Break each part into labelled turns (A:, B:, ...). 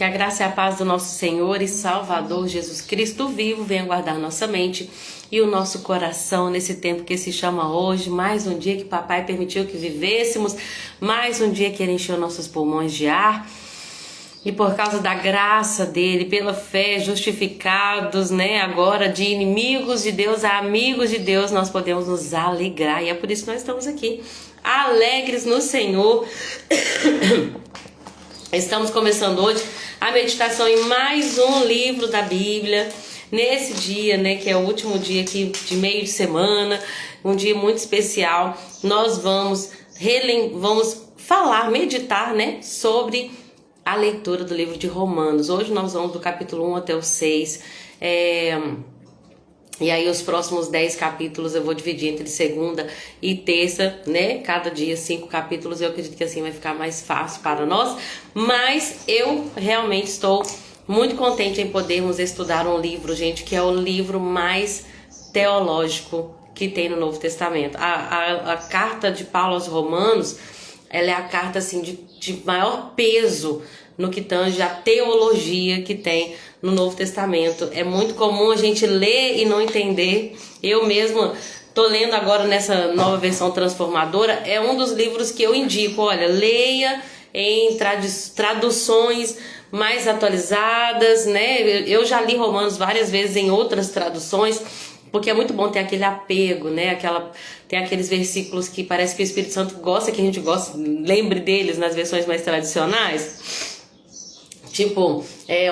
A: Que a graça e a paz do nosso Senhor e Salvador Jesus Cristo vivo venha guardar nossa mente e o nosso coração nesse tempo que se chama hoje. Mais um dia que papai permitiu que vivêssemos, mais um dia que ele encheu nossos pulmões de ar. E por causa da graça dele, pela fé, justificados, agora de inimigos de Deus a amigos de Deus, nós podemos nos alegrar. E é por isso que nós estamos aqui, alegres no Senhor. Estamos começando hoje a meditação em mais um livro da Bíblia, nesse dia, que é o último dia aqui de meio de semana, um dia muito especial. Nós vamos falar, meditar, sobre a leitura do livro de Romanos. Hoje nós vamos do capítulo 1 até o 6, e aí os próximos 10 capítulos eu vou dividir entre segunda e terça, cada dia 5 capítulos. Eu acredito que assim vai ficar mais fácil para nós, mas eu realmente estou muito contente em podermos estudar um livro, gente, que é o livro mais teológico que tem no Novo Testamento. A carta de Paulo aos Romanos, ela é a carta assim de maior peso no que tange a teologia que tem no Novo Testamento. É muito comum a gente ler e não entender. Eu mesma tô lendo agora nessa nova versão transformadora. É um dos livros que eu indico. Olha, leia em traduções mais atualizadas, Eu já li Romanos várias vezes em outras traduções, porque é muito bom ter aquele apego, tem aqueles versículos que parece que o Espírito Santo gosta que a gente gosta, lembre deles nas versões mais tradicionais. Tipo,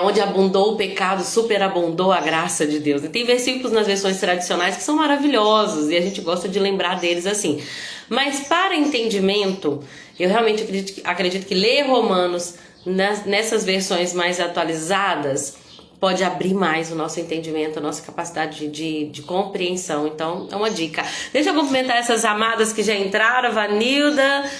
A: onde abundou o pecado, superabundou a graça de Deus. E tem versículos nas versões tradicionais que são maravilhosos e a gente gosta de lembrar deles assim. Mas para entendimento, eu realmente acredito que ler Romanos nessas versões mais atualizadas pode abrir mais o nosso entendimento, a nossa capacidade de compreensão. Então, é uma dica. Deixa eu cumprimentar essas amadas que já entraram. Vanilda,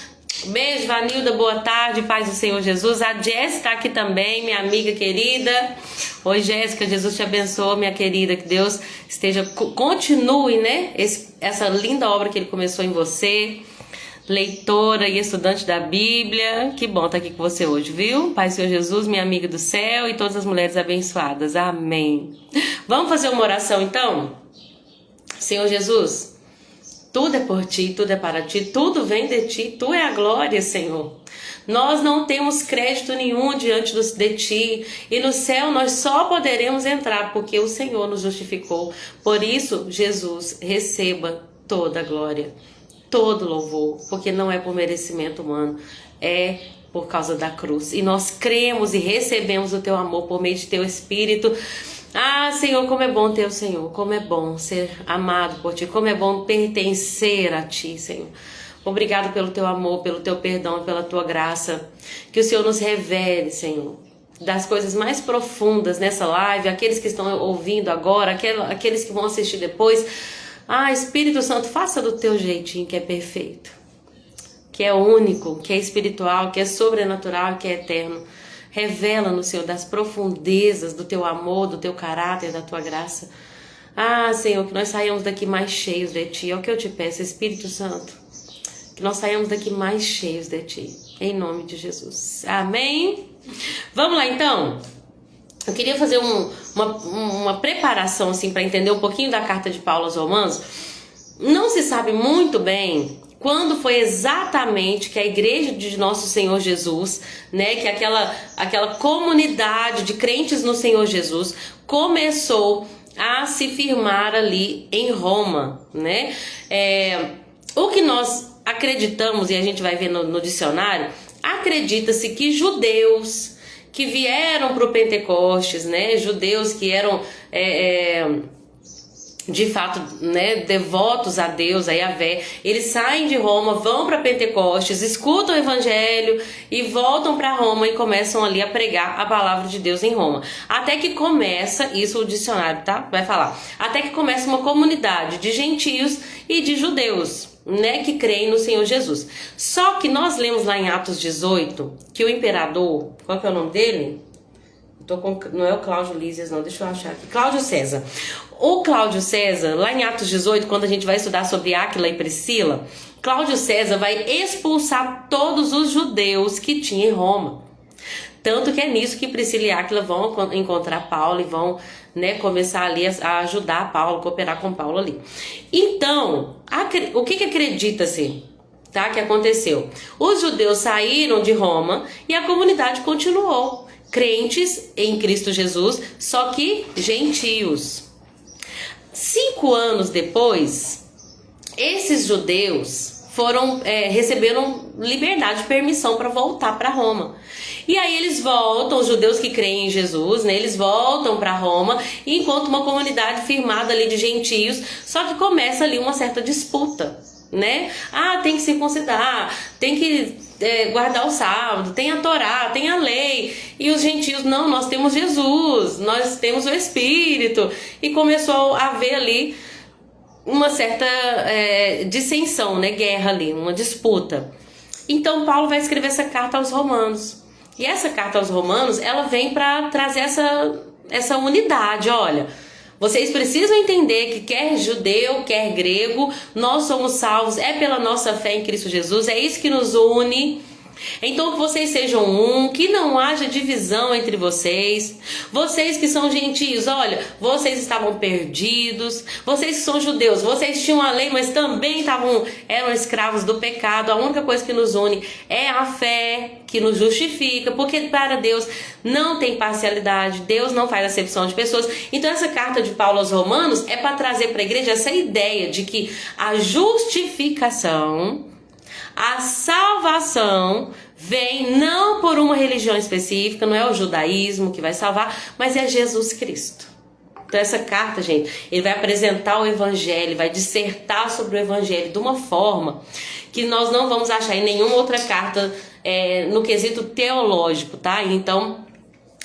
A: beijo, Vanilda, boa tarde, paz do Senhor Jesus. A Jéssica está aqui também, minha amiga querida. Oi, Jéssica, Jesus te abençoe, minha querida. Que Deus continue, essa linda obra que Ele começou em você. Leitora e estudante da Bíblia, que bom estar aqui com você hoje, viu? Pai Senhor Jesus, minha amiga do céu e todas as mulheres abençoadas, amém. Vamos fazer uma oração então? Senhor Jesus, tudo é por ti, tudo é para ti, tudo vem de ti, tu é a glória, Senhor. Nós não temos crédito nenhum diante de ti, e no céu nós só poderemos entrar porque o Senhor nos justificou. Por isso, Jesus, receba toda a glória, todo louvor, porque não é por merecimento humano, é por causa da cruz. E nós cremos e recebemos o teu amor por meio de teu Espírito. Ah, Senhor, como é bom ter o Senhor, como é bom ser amado por ti, como é bom pertencer a ti, Senhor. Obrigado pelo teu amor, pelo teu perdão e pela tua graça. Que o Senhor nos revele, Senhor, das coisas mais profundas nessa live, aqueles que estão ouvindo agora, aqueles que vão assistir depois. Ah, Espírito Santo, faça do teu jeitinho que é perfeito, que é único, que é espiritual, que é sobrenatural, que é eterno. Revela-nos, Senhor, das profundezas do teu amor, do teu caráter, da tua graça. Ah, Senhor, que nós saiamos daqui mais cheios de ti. É o que eu te peço, Espírito Santo, que nós saiamos daqui mais cheios de ti, em nome de Jesus. Amém? Vamos lá então? Eu queria fazer uma preparação assim para entender um pouquinho da carta de Paulo aos Romanos. Não se sabe muito bem quando foi exatamente que a igreja de nosso Senhor Jesus, que aquela comunidade de crentes no Senhor Jesus começou a se firmar ali em Roma, O que nós acreditamos, e a gente vai ver no dicionário, acredita-se que judeus que vieram para o Pentecostes, judeus que eram de fato, devotos a Deus, a Yahvé, eles saem de Roma, vão para Pentecostes, escutam o evangelho e voltam para Roma e começam ali a pregar a palavra de Deus em Roma. Até que começa, isso o dicionário, vai falar, até que começa uma comunidade de gentios e de judeus, que creem no Senhor Jesus. Só que nós lemos lá em Atos 18 que o imperador, qual que é o nome dele? Não é o Cláudio Lísias, não, deixa eu achar aqui. Cláudio César. O Cláudio César, lá em Atos 18, quando a gente vai estudar sobre Áquila e Priscila, Cláudio César vai expulsar todos os judeus que tinha em Roma. Tanto que é nisso que Priscila e Áquila vão encontrar Paulo e vão, né, começar ali a ajudar Paulo, cooperar com Paulo ali. Então, o que acredita-se, tá, que aconteceu? Os judeus saíram de Roma e a comunidade continuou, crentes em Cristo Jesus, só que gentios. 5 anos depois, esses judeus receberam liberdade, permissão para voltar para Roma. E aí eles voltam, os judeus que creem em Jesus, né, eles voltam para Roma e encontram uma comunidade firmada ali de gentios, só que começa ali uma certa disputa, né? Tem que circuncidar, tem que guardar o sábado, tem a Torá, tem a lei. E os gentios, não, nós temos Jesus, nós temos o Espírito. E começou a haver ali uma certa dissensão, né? Guerra ali, uma disputa. Então Paulo vai escrever essa carta aos romanos. E essa carta aos romanos, ela vem para trazer essa unidade. Olha, vocês precisam entender que quer judeu, quer grego, nós somos salvos, é pela nossa fé em Cristo Jesus, é isso que nos une. Então que vocês sejam um, que não haja divisão entre vocês. Vocês que são gentios, olha, vocês estavam perdidos. Vocês que são judeus, vocês tinham a lei, mas também eram escravos do pecado. A única coisa que nos une é a fé que nos justifica, porque para Deus não tem parcialidade, Deus não faz acepção de pessoas. Então essa carta de Paulo aos Romanos é para trazer para a igreja essa ideia de que a justificação, a salvação vem não por uma religião específica, não é o judaísmo que vai salvar, mas é Jesus Cristo. Então essa carta, gente, ele vai apresentar o evangelho, vai dissertar sobre o evangelho de uma forma que nós não vamos achar em nenhuma outra carta no quesito teológico, tá? Então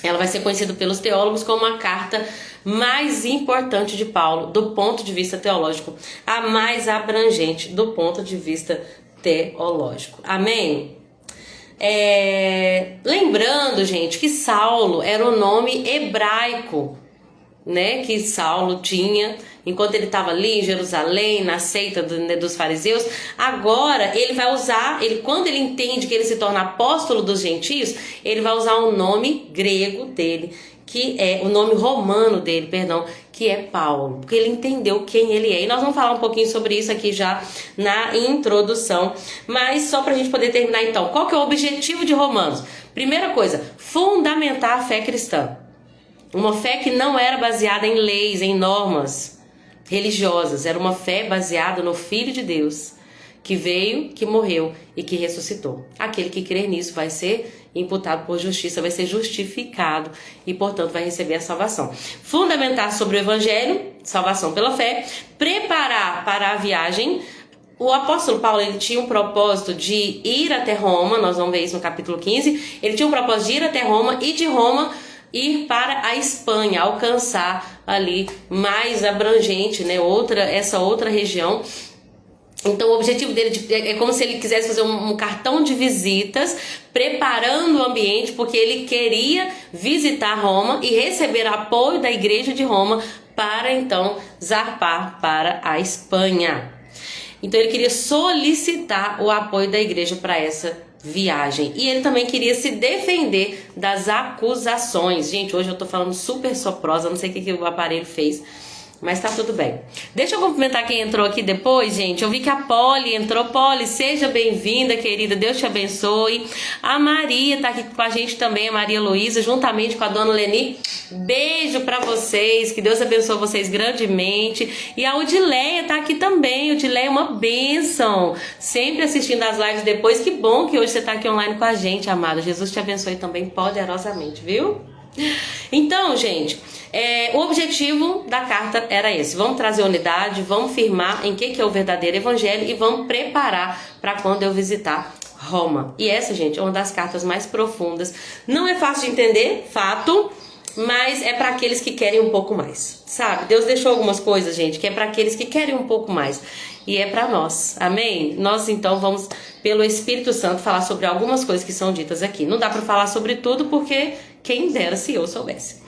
A: ela vai ser conhecida pelos teólogos como a carta mais importante de Paulo do ponto de vista teológico, a mais abrangente do ponto de vista teológico. Amém? Lembrando, gente, que Saulo era o nome hebraico, né, que Saulo tinha enquanto ele estava ali em Jerusalém, na seita dos fariseus. Agora ele vai usar, quando ele entende que ele se torna apóstolo dos gentios, ele vai usar o nome grego dele, que é o nome romano dele, perdão, que é Paulo, porque ele entendeu quem ele é. E nós vamos falar um pouquinho sobre isso aqui já na introdução, mas só para a gente poder terminar então, qual que é o objetivo de Romanos? Primeira coisa, fundamentar a fé cristã. Uma fé que não era baseada em leis, em normas religiosas, era uma fé baseada no Filho de Deus, que veio, que morreu e que ressuscitou. Aquele que crer nisso vai ser imputado por justiça, vai ser justificado e, portanto, vai receber a salvação. Fundamentar sobre o evangelho, salvação pela fé, preparar para a viagem. O apóstolo Paulo, ele tinha um propósito de ir até Roma, nós vamos ver isso no capítulo 15, ele tinha um propósito de ir até Roma e de Roma ir para a Espanha, alcançar ali mais abrangente, né, essa outra região. Então o objetivo dele é como se ele quisesse fazer um cartão de visitas, preparando o ambiente, porque ele queria visitar Roma e receber apoio da igreja de Roma para então zarpar para a Espanha. Então ele queria solicitar o apoio da igreja para essa viagem. E ele também queria se defender das acusações. Gente, hoje eu tô falando super soprosa, não sei o que o aparelho fez, mas tá tudo bem. Deixa eu cumprimentar quem entrou aqui depois, gente. Eu vi que a Polly entrou. Polly, seja bem-vinda, querida. Deus te abençoe. A Maria tá aqui com a gente também, a Maria Luísa, juntamente com a dona Leni. Beijo pra vocês. Que Deus abençoe vocês grandemente. E a Odileia tá aqui também. Odileia é uma bênção. Sempre assistindo as lives depois. Que bom que hoje você tá aqui online com a gente, amada. Jesus te abençoe também poderosamente, viu? Então, gente, o objetivo da carta era esse. Vamos trazer unidade, vamos firmar em que é o verdadeiro evangelho e vamos preparar para quando eu visitar Roma. E essa, gente, é uma das cartas mais profundas. Não é fácil de entender, fato, mas é para aqueles que querem um pouco mais, sabe? Deus deixou algumas coisas, gente, que é para aqueles que querem um pouco mais. E é para nós, amém? Nós, então, vamos, pelo Espírito Santo, falar sobre algumas coisas que são ditas aqui. Não dá para falar sobre tudo, porque quem dera se eu soubesse.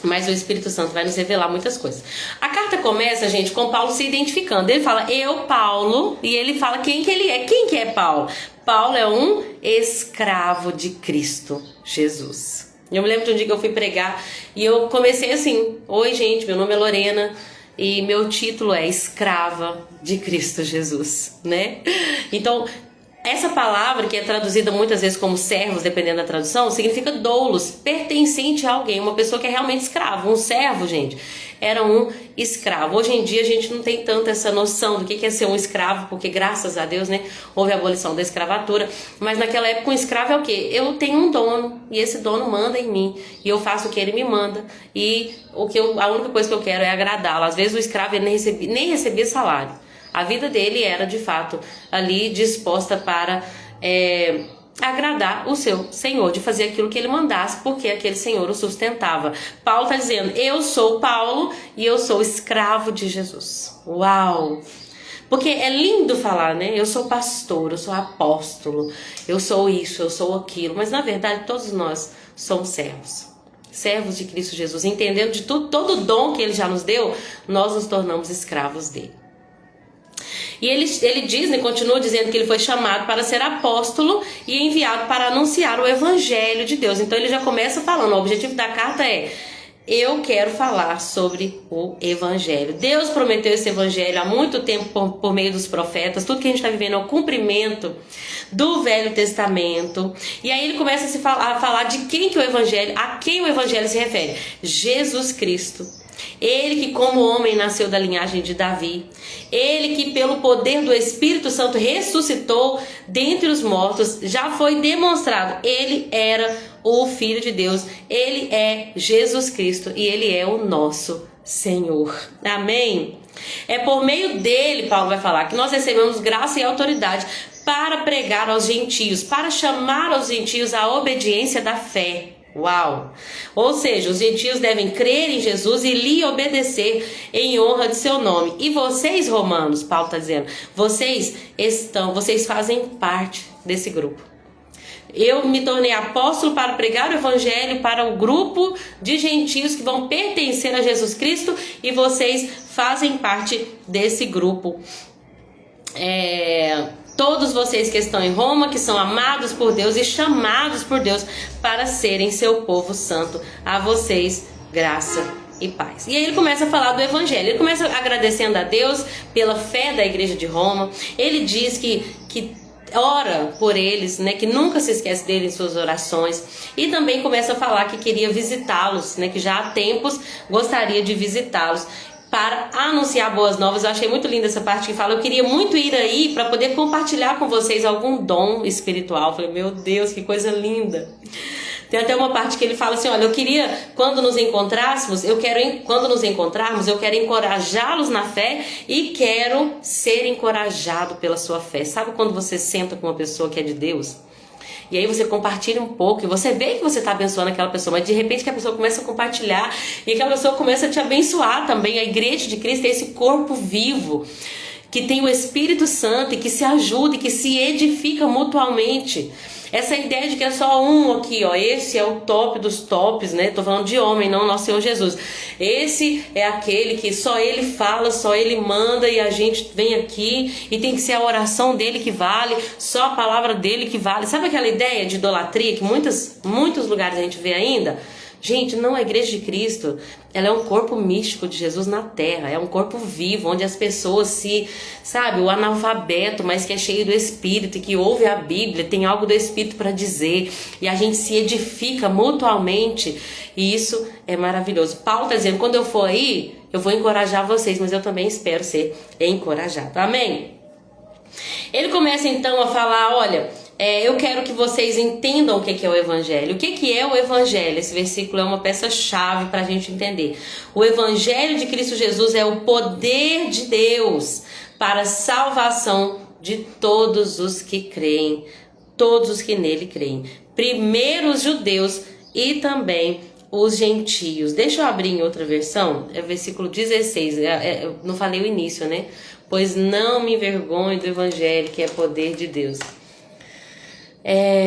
A: Mas o Espírito Santo vai nos revelar muitas coisas. A carta começa, gente, com Paulo se identificando. Ele fala, eu, Paulo, e ele fala quem que ele é. Quem que é Paulo? Paulo é um escravo de Cristo. Jesus. Eu me lembro de um dia que eu fui pregar e eu comecei assim: oi gente, meu nome é Lorena e meu título é Escrava de Cristo Jesus, né? Então, essa palavra, que é traduzida muitas vezes como servos, dependendo da tradução, significa doulos, pertencente a alguém, uma pessoa que é realmente escravo. Um servo, gente, era um escravo. Hoje em dia a gente não tem tanto essa noção do que é ser um escravo, porque graças a Deus, né, houve a abolição da escravatura. Mas naquela época um escravo é o quê? Eu tenho um dono e esse dono manda em mim e eu faço o que ele me manda e a única coisa que eu quero é agradá-lo. Às vezes o escravo ele nem recebia salário. A vida dele era, de fato, ali disposta para agradar o seu Senhor, de fazer aquilo que ele mandasse, porque aquele Senhor o sustentava. Paulo está dizendo: eu sou Paulo e eu sou escravo de Jesus. Uau! Porque é lindo falar, né? Eu sou pastor, eu sou apóstolo, eu sou isso, eu sou aquilo. Mas, na verdade, todos nós somos servos. Servos de Cristo Jesus. Entendendo de tudo, todo o dom que ele já nos deu, nós nos tornamos escravos dele. E ele diz, né, continua dizendo que ele foi chamado para ser apóstolo e enviado para anunciar o evangelho de Deus. Então ele já começa falando, o objetivo da carta é: eu quero falar sobre o evangelho. Deus prometeu esse evangelho há muito tempo por meio dos profetas. Tudo que a gente está vivendo é o cumprimento do Velho Testamento. E aí ele começa a falar de quem que o evangelho, a quem o evangelho se refere: Jesus Cristo. Ele que como homem nasceu da linhagem de Davi, ele que pelo poder do Espírito Santo ressuscitou dentre os mortos, já foi demonstrado, ele era o Filho de Deus, ele é Jesus Cristo e ele é o nosso Senhor. Amém? É por meio dele, Paulo vai falar, que nós recebemos graça e autoridade para pregar aos gentios, para chamar aos gentios à obediência da fé. Uau! Ou seja, os gentios devem crer em Jesus e lhe obedecer em honra de seu nome. E vocês, romanos, Paulo está dizendo, vocês fazem parte desse grupo. Eu me tornei apóstolo para pregar o evangelho para o grupo de gentios que vão pertencer a Jesus Cristo e vocês fazem parte desse grupo. Todos vocês que estão em Roma, que são amados por Deus e chamados por Deus para serem seu povo santo, a vocês graça e paz. E aí ele começa a falar do evangelho, ele começa agradecendo a Deus pela fé da igreja de Roma. Ele diz que ora por eles, né, que nunca se esquece deles em suas orações, e também começa a falar que queria visitá-los, né, que já há tempos gostaria de visitá-los para anunciar boas novas. Eu achei muito linda essa parte que fala: eu queria muito ir aí para poder compartilhar com vocês algum dom espiritual. Eu falei: meu Deus, que coisa linda. Tem até uma parte que ele fala assim: olha, eu queria, quando nos encontrarmos, eu quero encorajá-los na fé e quero ser encorajado pela sua fé. Sabe quando você senta com uma pessoa que é de Deus? E aí você compartilha um pouco e você vê que você está abençoando aquela pessoa, mas de repente que a pessoa começa a compartilhar e aquela pessoa começa a te abençoar também. A igreja de Cristo é esse corpo vivo que tem o Espírito Santo e que se ajuda e que se edifica mutuamente. Essa ideia de que é só um aqui, ó, esse é o top dos tops, né? Tô falando de homem, não nosso Senhor Jesus. Esse é aquele que só ele fala, só ele manda e a gente vem aqui e tem que ser a oração dele que vale, só a palavra dele que vale. Sabe aquela ideia de idolatria que muitos lugares a gente vê ainda? Gente, não, a igreja de Cristo, ela é um corpo místico de Jesus na terra, é um corpo vivo, onde as pessoas o analfabeto, mas que é cheio do Espírito, e que ouve a Bíblia, tem algo do Espírito para dizer, e a gente se edifica mutuamente, e isso é maravilhoso. Paulo está dizendo: quando eu for aí, eu vou encorajar vocês, mas eu também espero ser encorajado. Amém? Ele começa então a falar: olha, eu quero que vocês entendam o que é o evangelho. O que é o evangelho? Esse versículo é uma peça-chave para a gente entender. O evangelho de Cristo Jesus é o poder de Deus para a salvação de todos os que creem, todos os que nele creem. Primeiro os judeus e também os gentios. Deixa eu abrir em outra versão, é o versículo 16, eu não falei o início, né? Pois não me envergonhe do evangelho, que é poder de Deus.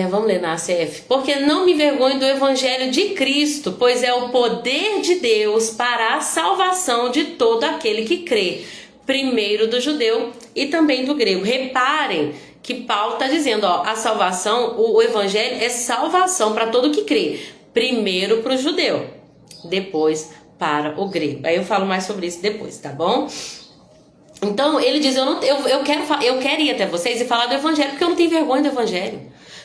A: Vamos ler na ACF. Porque não me envergonho do evangelho de Cristo, pois é o poder de Deus para a salvação de todo aquele que crê, primeiro do judeu e também do grego. Reparem que Paulo está dizendo, ó, a salvação, o evangelho é salvação para todo que crê. Primeiro para o judeu, depois para o grego. Aí eu falo mais sobre isso depois, tá bom? Então ele diz, eu quero ir até vocês e falar do evangelho, porque eu não tenho vergonha do evangelho.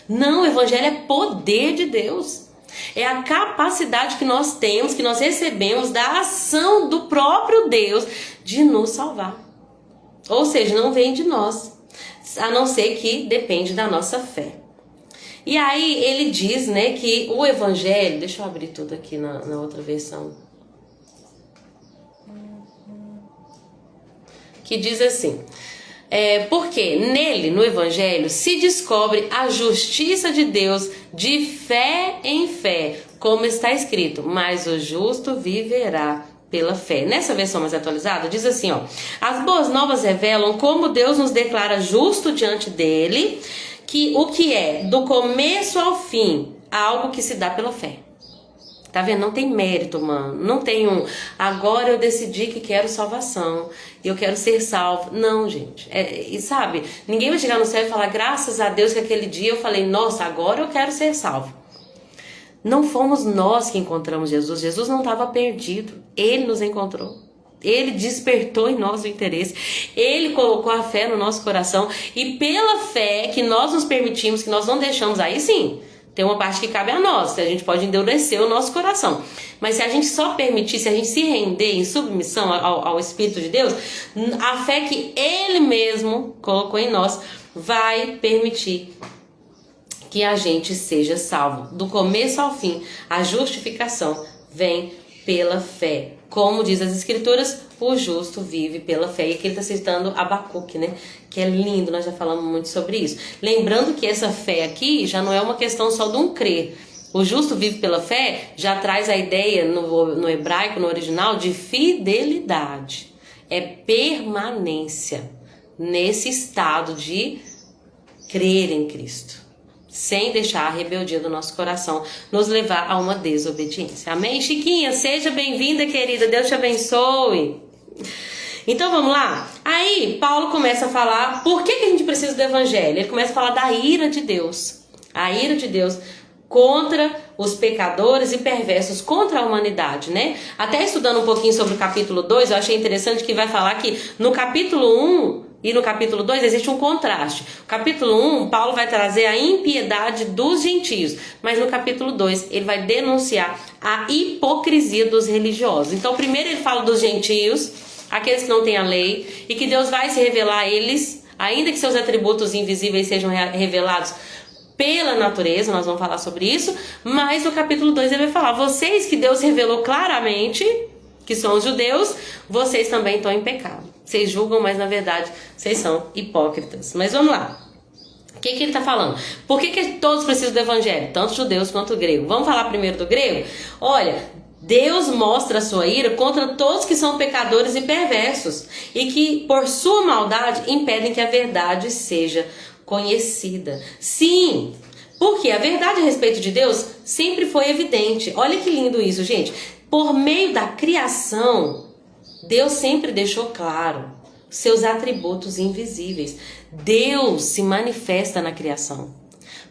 A: Não, o evangelho é poder de Deus. É a capacidade que nós temos, que nós recebemos da ação do próprio Deus de nos salvar. Ou seja, não vem de nós, a não ser que depende da nossa fé. E aí ele diz, né, que o evangelho, deixa eu abrir tudo aqui na outra versão, que diz assim, porque nele, no evangelho, se descobre a justiça de Deus de fé em fé, como está escrito, mas o justo viverá pela fé. Nessa versão mais atualizada diz assim, ó, as boas novas revelam como Deus nos declara justo diante dele, que o que é do começo ao fim, algo que se dá pela fé. Tá vendo? Não tem mérito, mano. Não tem agora eu decidi que quero salvação, eu quero ser salvo. Não, gente. E sabe, ninguém vai chegar no céu e falar, graças a Deus que aquele dia eu falei, nossa, agora eu quero ser salvo. Não fomos nós que encontramos Jesus. Jesus não estava perdido. Ele nos encontrou. Ele despertou em nós o interesse. Ele colocou a fé no nosso coração. E pela fé que nós nos permitimos, que nós não deixamos, aí sim, tem uma parte que cabe a nós. A gente pode endurecer o nosso coração. Mas se a gente só permitir, se a gente se render em submissão ao Espírito de Deus, a fé que Ele mesmo colocou em nós vai permitir que a gente seja salvo. Do começo ao fim, a justificação vem pela fé. Como diz as Escrituras, o justo vive pela fé. E aqui ele está citando Abacuque, né? Que é lindo, nós já falamos muito sobre isso. Lembrando que essa fé aqui já não é uma questão só de um crer. O justo vive pela fé já traz a ideia no hebraico, no original, de fidelidade. É permanência nesse estado de crer em Cristo, sem deixar a rebeldia do nosso coração nos levar a uma desobediência. Amém? Chiquinha, seja bem-vinda, querida. Deus te abençoe. Então vamos lá? Aí Paulo começa a falar por que a gente precisa do evangelho. Ele começa a falar da ira de Deus. A ira de Deus contra os pecadores e perversos, contra a humanidade, né? Até estudando um pouquinho sobre o capítulo 2, eu achei interessante que vai falar que no capítulo 1 e no capítulo 2 existe um contraste. O capítulo 1, Paulo vai trazer a impiedade dos gentios, mas no capítulo 2 ele vai denunciar a hipocrisia dos religiosos. Então primeiro ele fala dos gentios, aqueles que não têm a lei, e que Deus vai se revelar a eles, ainda que seus atributos invisíveis sejam revelados pela natureza, nós vamos falar sobre isso, mas no capítulo 2 ele vai falar, vocês que Deus revelou claramente, que são os judeus, vocês também estão em pecado. Vocês julgam, mas na verdade vocês são hipócritas. Mas vamos lá. O que ele está falando? Por que todos precisam do evangelho? Tanto judeus quanto grego. Vamos falar primeiro do grego? Olha, Deus mostra a sua ira contra todos que são pecadores e perversos e que por sua maldade impedem que a verdade seja conhecida. Sim, porque a verdade a respeito de Deus sempre foi evidente. Olha que lindo isso, gente. Por meio da criação, Deus sempre deixou claro seus atributos invisíveis. Deus se manifesta na criação.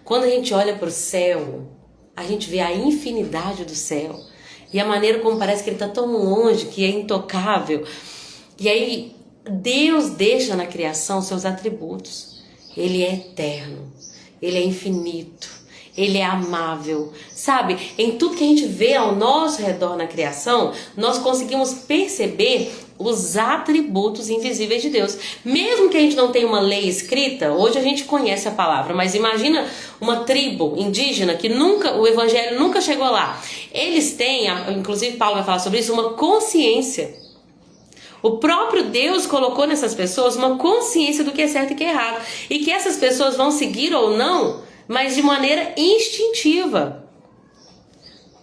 A: Quando a gente olha para o céu, a gente vê a infinidade do céu e a maneira como parece que ele está tão longe, que é intocável. E aí Deus deixa na criação seus atributos. Ele é eterno, ele é infinito, ele é amável. Sabe, em tudo que a gente vê ao nosso redor na criação, nós conseguimos perceber os atributos invisíveis de Deus. Mesmo que a gente não tenha uma lei escrita, hoje a gente conhece a palavra, mas imagina uma tribo indígena que o evangelho nunca chegou lá. Eles têm, inclusive Paulo vai falar sobre isso, uma consciência. O próprio Deus colocou nessas pessoas uma consciência do que é certo e que é errado. E que essas pessoas vão seguir ou não, mas de maneira instintiva.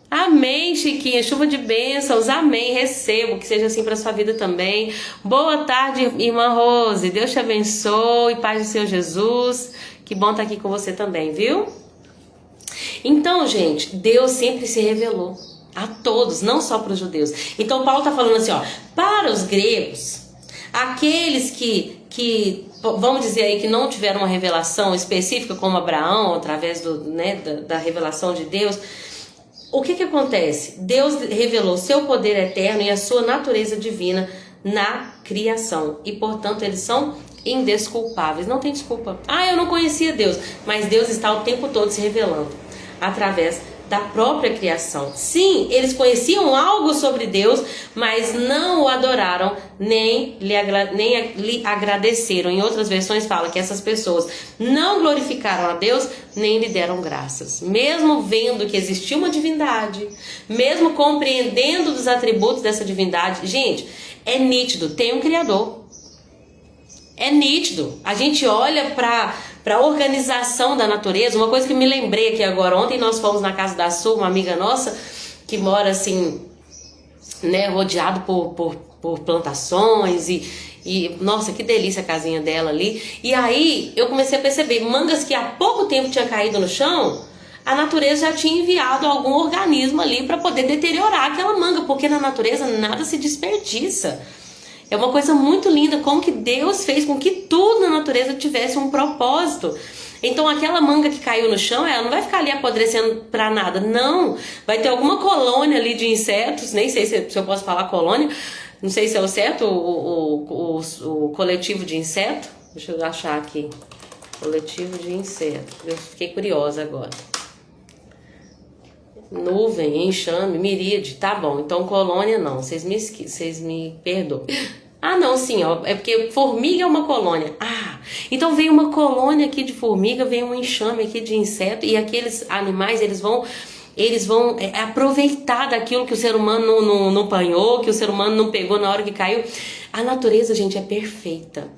A: Amém, Chiquinha. Chuva de bênçãos. Amém. Recebo. Que seja assim para sua vida também. Boa tarde, irmã Rose. Deus te abençoe. Paz do Senhor Jesus. Que bom estar aqui com você também, viu? Então, gente, Deus sempre se revelou a todos, não só para os judeus. Então Paulo está falando assim, ó, para os gregos, aqueles que vamos dizer aí, que não tiveram uma revelação específica como Abraão, através da revelação de Deus, o que acontece? Deus revelou seu poder eterno e a sua natureza divina na criação. E, portanto, eles são indesculpáveis. Não tem desculpa. Eu não conhecia Deus. Mas Deus está o tempo todo se revelando através da própria criação. Sim, eles conheciam algo sobre Deus, mas não o adoraram, nem lhe agradeceram. Em outras versões fala que essas pessoas não glorificaram a Deus, nem lhe deram graças. Mesmo vendo que existia uma divindade, mesmo compreendendo dos atributos dessa divindade, gente, é nítido, tem um Criador. É nítido. A gente olha para a organização da natureza. Uma coisa que me lembrei aqui agora, ontem nós fomos na casa da Su, uma amiga nossa, que mora assim, né, rodeado por plantações e nossa, que delícia a casinha dela ali. E aí eu comecei a perceber, mangas que há pouco tempo tinha caído no chão, a natureza já tinha enviado algum organismo ali para poder deteriorar aquela manga, porque na natureza nada se desperdiça. É uma coisa muito linda como que Deus fez com que tudo na natureza tivesse um propósito. Então aquela manga que caiu no chão, ela não vai ficar ali apodrecendo pra nada, não. Vai ter alguma colônia ali de insetos, nem sei se eu posso falar colônia, não sei se é o certo, o coletivo de inseto. Deixa eu achar aqui, coletivo de inseto, eu fiquei curiosa agora. Nuvem, enxame, miríade, tá bom, então colônia não, vocês me perdoem. Não, sim, ó, é porque formiga é uma colônia. Então veio uma colônia aqui de formiga, veio um enxame aqui de inseto, e aqueles animais, eles vão aproveitar daquilo que o ser humano não apanhou, que o ser humano não pegou na hora que caiu. A natureza, gente, é perfeita.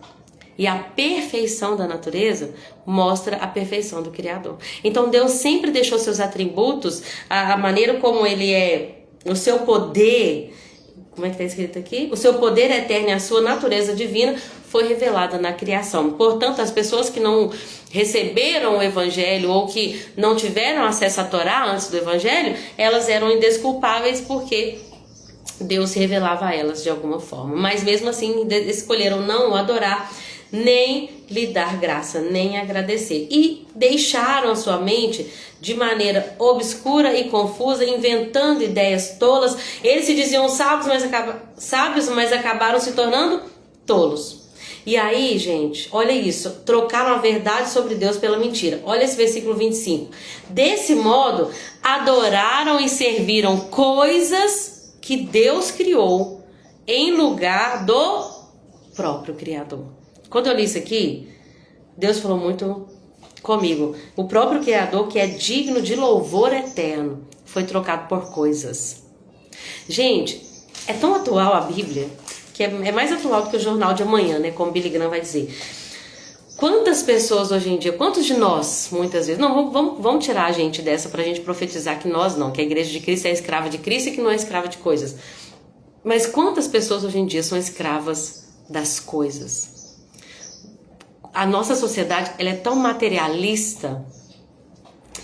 A: E a perfeição da natureza mostra a perfeição do Criador. Então Deus sempre deixou seus atributos, a maneira como ele é, o seu poder, como é que está escrito aqui? O seu poder eterno e a sua natureza divina foi revelada na criação. Portanto, as pessoas que não receberam o Evangelho ou que não tiveram acesso à Torá antes do Evangelho, elas eram indesculpáveis porque Deus se revelava a elas de alguma forma. Mas mesmo assim, escolheram não o adorar, nem lhe dar graça, nem agradecer. E deixaram a sua mente de maneira obscura e confusa, inventando ideias tolas. Eles se diziam sábios, mas acabaram se tornando tolos. E aí, gente, olha isso, trocaram a verdade sobre Deus pela mentira. Olha esse versículo 25. Desse modo, adoraram e serviram coisas que Deus criou em lugar do próprio Criador. Quando eu li isso aqui, Deus falou muito comigo. O próprio Criador, que é digno de louvor eterno, foi trocado por coisas. Gente, é tão atual a Bíblia, que é mais atual do que o Jornal de Amanhã, né? Como Billy Graham vai dizer. Quantas pessoas hoje em dia, quantos de nós, muitas vezes, não, vamos tirar a gente dessa pra gente profetizar que nós não, que a igreja de Cristo é escrava de Cristo e que não é escrava de coisas. Mas quantas pessoas hoje em dia são escravas das coisas? A nossa sociedade, ela é tão materialista.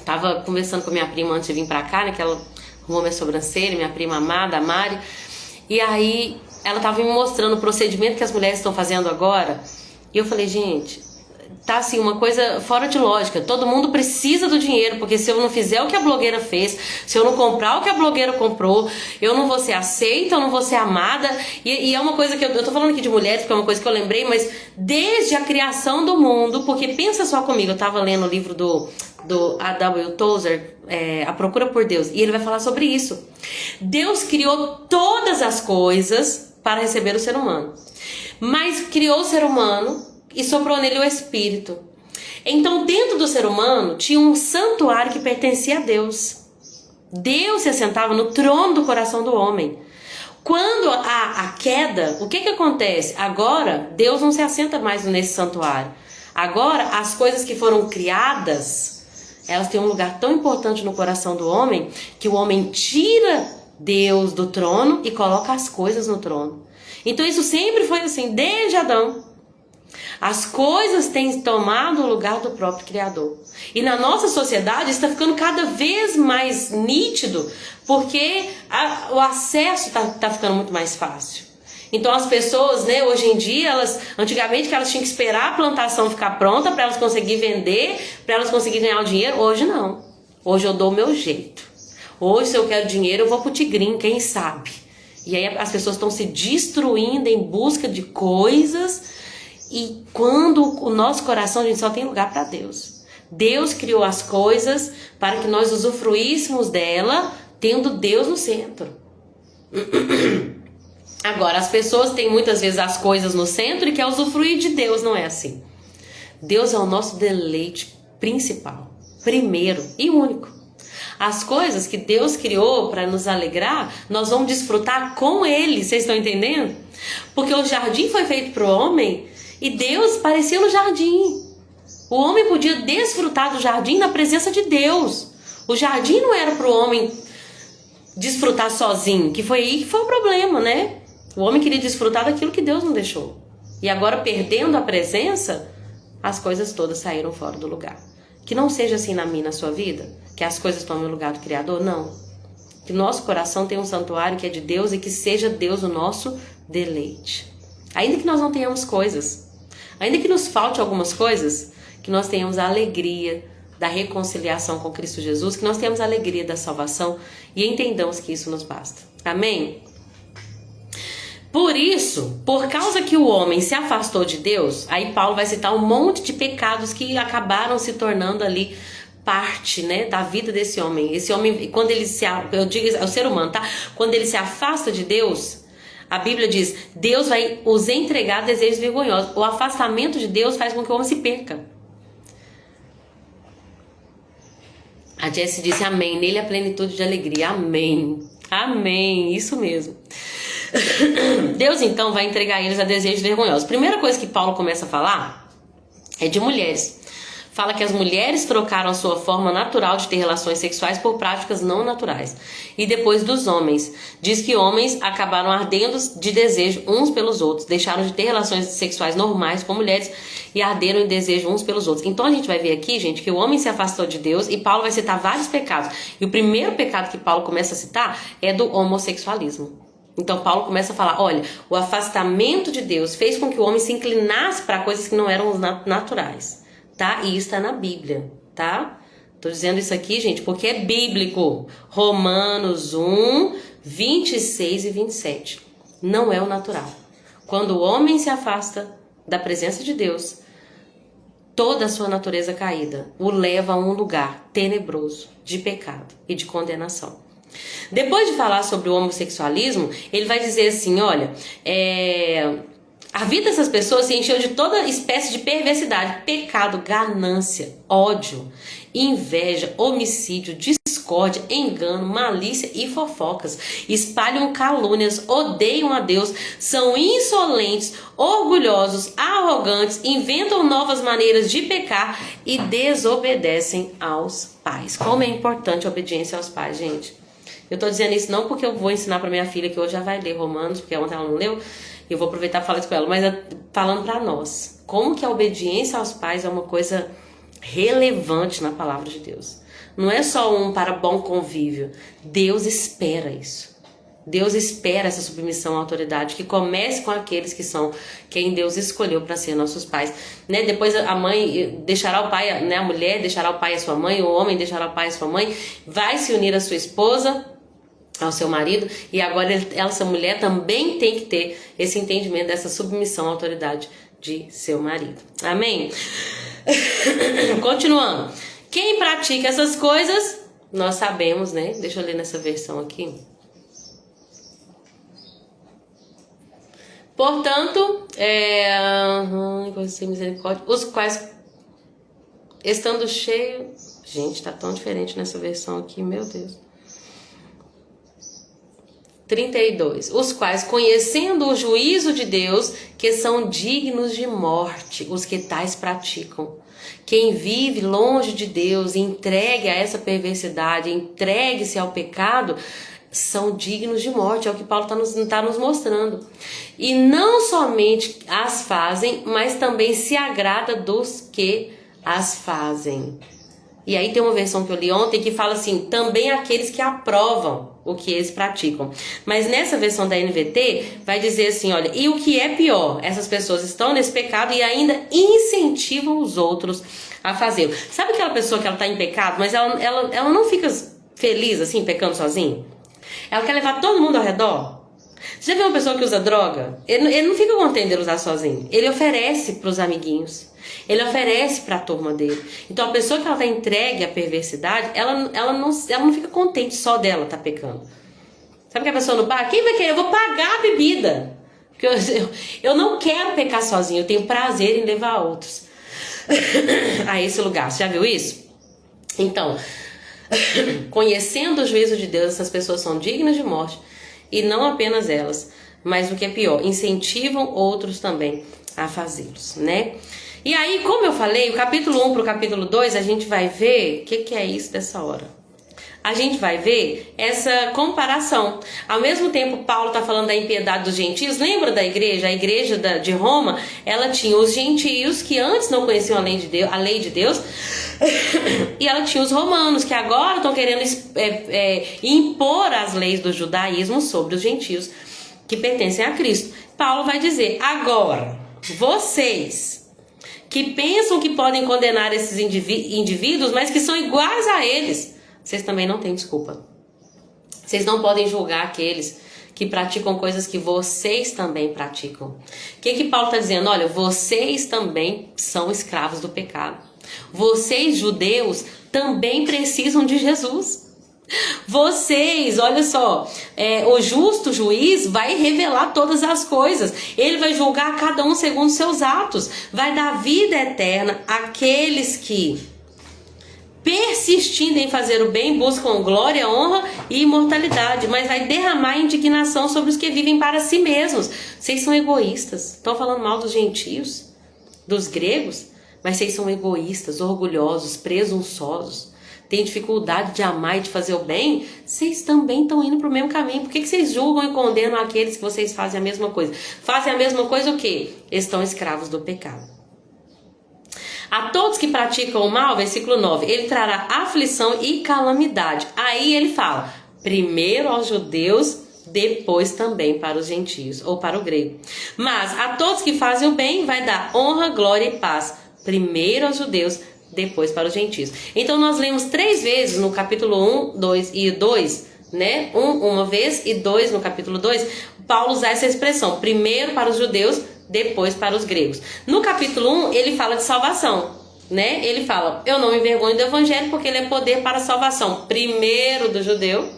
A: Tava conversando com a minha prima antes de vir pra cá, né? Que ela arrumou minha sobrancelha, minha prima amada, a Mari. E aí, ela tava me mostrando o procedimento que as mulheres estão fazendo agora. E eu falei, gente, tá assim, uma coisa fora de lógica. Todo mundo precisa do dinheiro, porque se eu não fizer o que a blogueira fez, se eu não comprar o que a blogueira comprou, eu não vou ser aceita, eu não vou ser amada. E é uma coisa que eu tô falando aqui de mulheres, porque é uma coisa que eu lembrei, mas desde a criação do mundo, porque pensa só comigo, eu tava lendo o livro do A.W. Tozer, A Procura por Deus, e ele vai falar sobre isso. Deus criou todas as coisas para receber o ser humano, mas criou o ser humano e soprou nele o Espírito. Então dentro do ser humano tinha um santuário que pertencia a Deus. Deus se assentava no trono do coração do homem. Quando há a queda, o que acontece? Agora Deus não se assenta mais nesse santuário. Agora as coisas que foram criadas, elas têm um lugar tão importante no coração do homem, que o homem tira Deus do trono e coloca as coisas no trono. Então isso sempre foi assim, desde Adão. As coisas têm tomado o lugar do próprio Criador. E na nossa sociedade está ficando cada vez mais nítido, porque o acesso está ficando muito mais fácil. Então as pessoas, né, hoje em dia, antigamente que elas tinham que esperar a plantação ficar pronta para elas conseguir vender, para elas conseguirem ganhar o dinheiro, hoje não. Hoje eu dou o meu jeito. Hoje, se eu quero dinheiro, eu vou pro Tigrinho, quem sabe? E aí as pessoas estão se destruindo em busca de coisas, e quando o nosso coração, a gente só tem lugar para Deus. Deus criou as coisas para que nós usufruíssemos dela, tendo Deus no centro. Agora, as pessoas têm muitas vezes as coisas no centro e querem usufruir de Deus, não é assim. Deus é o nosso deleite principal, primeiro e único. As coisas que Deus criou para nos alegrar, nós vamos desfrutar com Ele, vocês estão entendendo? Porque o jardim foi feito para o homem e Deus parecia no jardim. O homem podia desfrutar do jardim na presença de Deus. O jardim não era para o homem desfrutar sozinho, que foi aí que foi o problema, né? O homem queria desfrutar daquilo que Deus não deixou. E agora, perdendo a presença, as coisas todas saíram fora do lugar. Que não seja assim na minha, na sua vida, que as coisas tomem o lugar do Criador, não. Que nosso coração tenha um santuário que é de Deus e que seja Deus o nosso deleite. Ainda que nós não tenhamos coisas, ainda que nos falte algumas coisas, que nós tenhamos a alegria da reconciliação com Cristo Jesus, que nós tenhamos a alegria da salvação e entendamos que isso nos basta. Amém? Por isso, por causa que o homem se afastou de Deus, aí Paulo vai citar um monte de pecados que acabaram se tornando ali parte, né, da vida desse homem. Esse homem, quando ele eu digo, é o ser humano, tá? Quando ele se afasta de Deus, a Bíblia diz, Deus vai os entregar a desejos vergonhosos. O afastamento de Deus faz com que o homem se perca. A Jessie disse, amém, nele a plenitude de alegria, amém, amém, isso mesmo. Deus então vai entregar eles a desejos vergonhosos. Primeira coisa que Paulo começa a falar é de mulheres. Fala que as mulheres trocaram a sua forma natural de ter relações sexuais por práticas não naturais. E depois dos homens. Diz que homens acabaram ardendo de desejo uns pelos outros. Deixaram de ter relações sexuais normais com mulheres e arderam em desejo uns pelos outros. Então a gente vai ver aqui, gente, que o homem se afastou de Deus e Paulo vai citar vários pecados. E o primeiro pecado que Paulo começa a citar é do homossexualismo. Então Paulo começa a falar, olha, o afastamento de Deus fez com que o homem se inclinasse para coisas que não eram naturais, tá? E isso está na Bíblia, tá? Tô dizendo isso aqui, gente, porque é bíblico. Romanos 1, 26 e 27. Não é o natural. Quando o homem se afasta da presença de Deus, toda a sua natureza caída o leva a um lugar tenebroso de pecado e de condenação. Depois de falar sobre o homossexualismo, ele vai dizer assim, olha, a vida dessas pessoas se encheu de toda espécie de perversidade, pecado, ganância, ódio, inveja, homicídio, discórdia, engano, malícia e fofocas. Espalham calúnias, odeiam a Deus, são insolentes, orgulhosos, arrogantes, inventam novas maneiras de pecar e desobedecem aos pais. Como é importante a obediência aos pais, gente. Eu tô dizendo isso não porque eu vou ensinar pra minha filha que hoje já vai ler Romanos, porque ontem ela não leu, eu vou aproveitar e falar isso com ela, mas falando pra nós, como que a obediência aos pais é uma coisa relevante na palavra de Deus. Não é só um para bom convívio, Deus espera isso. Deus espera essa submissão à autoridade, que comece com aqueles que são quem Deus escolheu para ser nossos pais, né? Depois a mãe deixará o pai, né? A mulher deixará o pai e a sua mãe, o homem deixará o pai e a sua mãe, vai se unir à sua esposa, ao seu marido, e agora essa mulher também tem que ter esse entendimento dessa submissão à autoridade de seu marido. Amém? Continuando. Quem pratica essas coisas, nós sabemos, né? Deixa eu ler nessa versão aqui. Portanto, os quais, estando cheio... Gente, tá tão diferente nessa versão aqui, meu Deus. 32. Os quais, conhecendo o juízo de Deus, que são dignos de morte, os que tais praticam. Quem vive longe de Deus, entregue a essa perversidade, entregue-se ao pecado, são dignos de morte, é o que Paulo tá nos mostrando. E não somente as fazem, mas também se agrada dos que as fazem. E aí tem uma versão que eu li ontem que fala assim, também aqueles que aprovam o que eles praticam. Mas nessa versão da NVT vai dizer assim, olha, e o que é pior, essas pessoas estão nesse pecado e ainda incentivam os outros a fazê-lo. Sabe aquela pessoa que ela tá em pecado, mas ela não fica feliz assim, pecando sozinha? Ela quer levar todo mundo ao redor? Você já viu uma pessoa que usa droga? Ele não fica contente de usar sozinho. Ele oferece para os amiguinhos. Ele oferece para a turma dele. Então a pessoa que ela está entregue à perversidade, ela não fica contente só dela tá pecando. Sabe que a pessoa no bar, quem vai querer? Eu vou pagar a bebida. Porque eu não quero pecar sozinho, eu tenho prazer em levar outros a esse lugar. Você já viu isso? Então, conhecendo o juízo de Deus, essas pessoas são dignas de morte. E não apenas elas, mas o que é pior, incentivam outros também a fazê-los, né? E aí, como eu falei, o capítulo 1 para o capítulo 2, a gente vai ver, o que é isso dessa hora? A gente vai ver essa comparação. Ao mesmo tempo, Paulo está falando da impiedade dos gentios. Lembra da igreja? A igreja de Roma, ela tinha os gentios que antes não conheciam a lei de Deus, e ela tinha os romanos que agora estão querendo impor as leis do judaísmo sobre os gentios que pertencem a Cristo. Paulo vai dizer, agora, vocês que pensam que podem condenar esses indivíduos, mas que são iguais a eles, vocês também não têm desculpa. Vocês não podem julgar aqueles que praticam coisas que vocês também praticam. O que Paulo está dizendo? Olha, vocês também são escravos do pecado. Vocês, judeus, também precisam de Jesus. Vocês, olha só, o justo juiz vai revelar todas as coisas. Ele vai julgar cada um segundo seus atos. Vai dar vida eterna àqueles que, persistindo em fazer o bem, buscam glória, honra e imortalidade, mas vai derramar indignação sobre os que vivem para si mesmos. Vocês são egoístas. Estão falando mal dos gentios, dos gregos, mas vocês são egoístas, orgulhosos, presunçosos, têm dificuldade de amar e de fazer o bem. Vocês também estão indo para o mesmo caminho. Por que vocês julgam e condenam aqueles que vocês fazem a mesma coisa? Fazem a mesma coisa o quê? Estão escravos do pecado. A todos que praticam o mal, versículo 9, ele trará aflição e calamidade. Aí ele fala, primeiro aos judeus, depois também para os gentios, ou para o grego. Mas a todos que fazem o bem, vai dar honra, glória e paz. Primeiro aos judeus, depois para os gentios. Então nós lemos 3 vezes no capítulo 1, 2 e 2, né? Uma vez e 2 no capítulo 2, Paulo usa essa expressão, primeiro para os judeus, depois para os gregos. No capítulo 1, ele fala de salvação, né? Ele fala, eu não me envergonho do evangelho porque ele é poder para a salvação. Primeiro do judeu,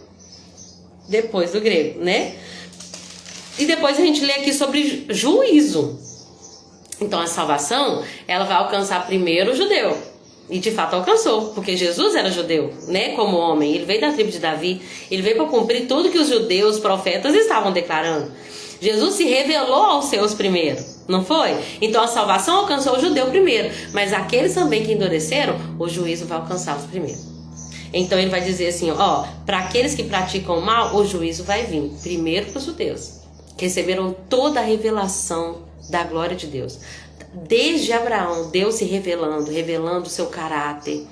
A: depois do grego, né? E depois a gente lê aqui sobre juízo. Então a salvação, ela vai alcançar primeiro o judeu. E de fato alcançou, porque Jesus era judeu, né? Como homem, ele veio da tribo de Davi. Ele veio para cumprir tudo que os judeus, os profetas estavam declarando. Jesus se revelou aos seus primeiro, não foi? Então a salvação alcançou o judeu primeiro, mas aqueles também que endureceram, o juízo vai alcançá-los primeiro. Então ele vai dizer assim, ó, para aqueles que praticam o mal, o juízo vai vir primeiro para os judeus, que receberam toda a revelação da glória de Deus. Desde Abraão, Deus se revelando o seu caráter,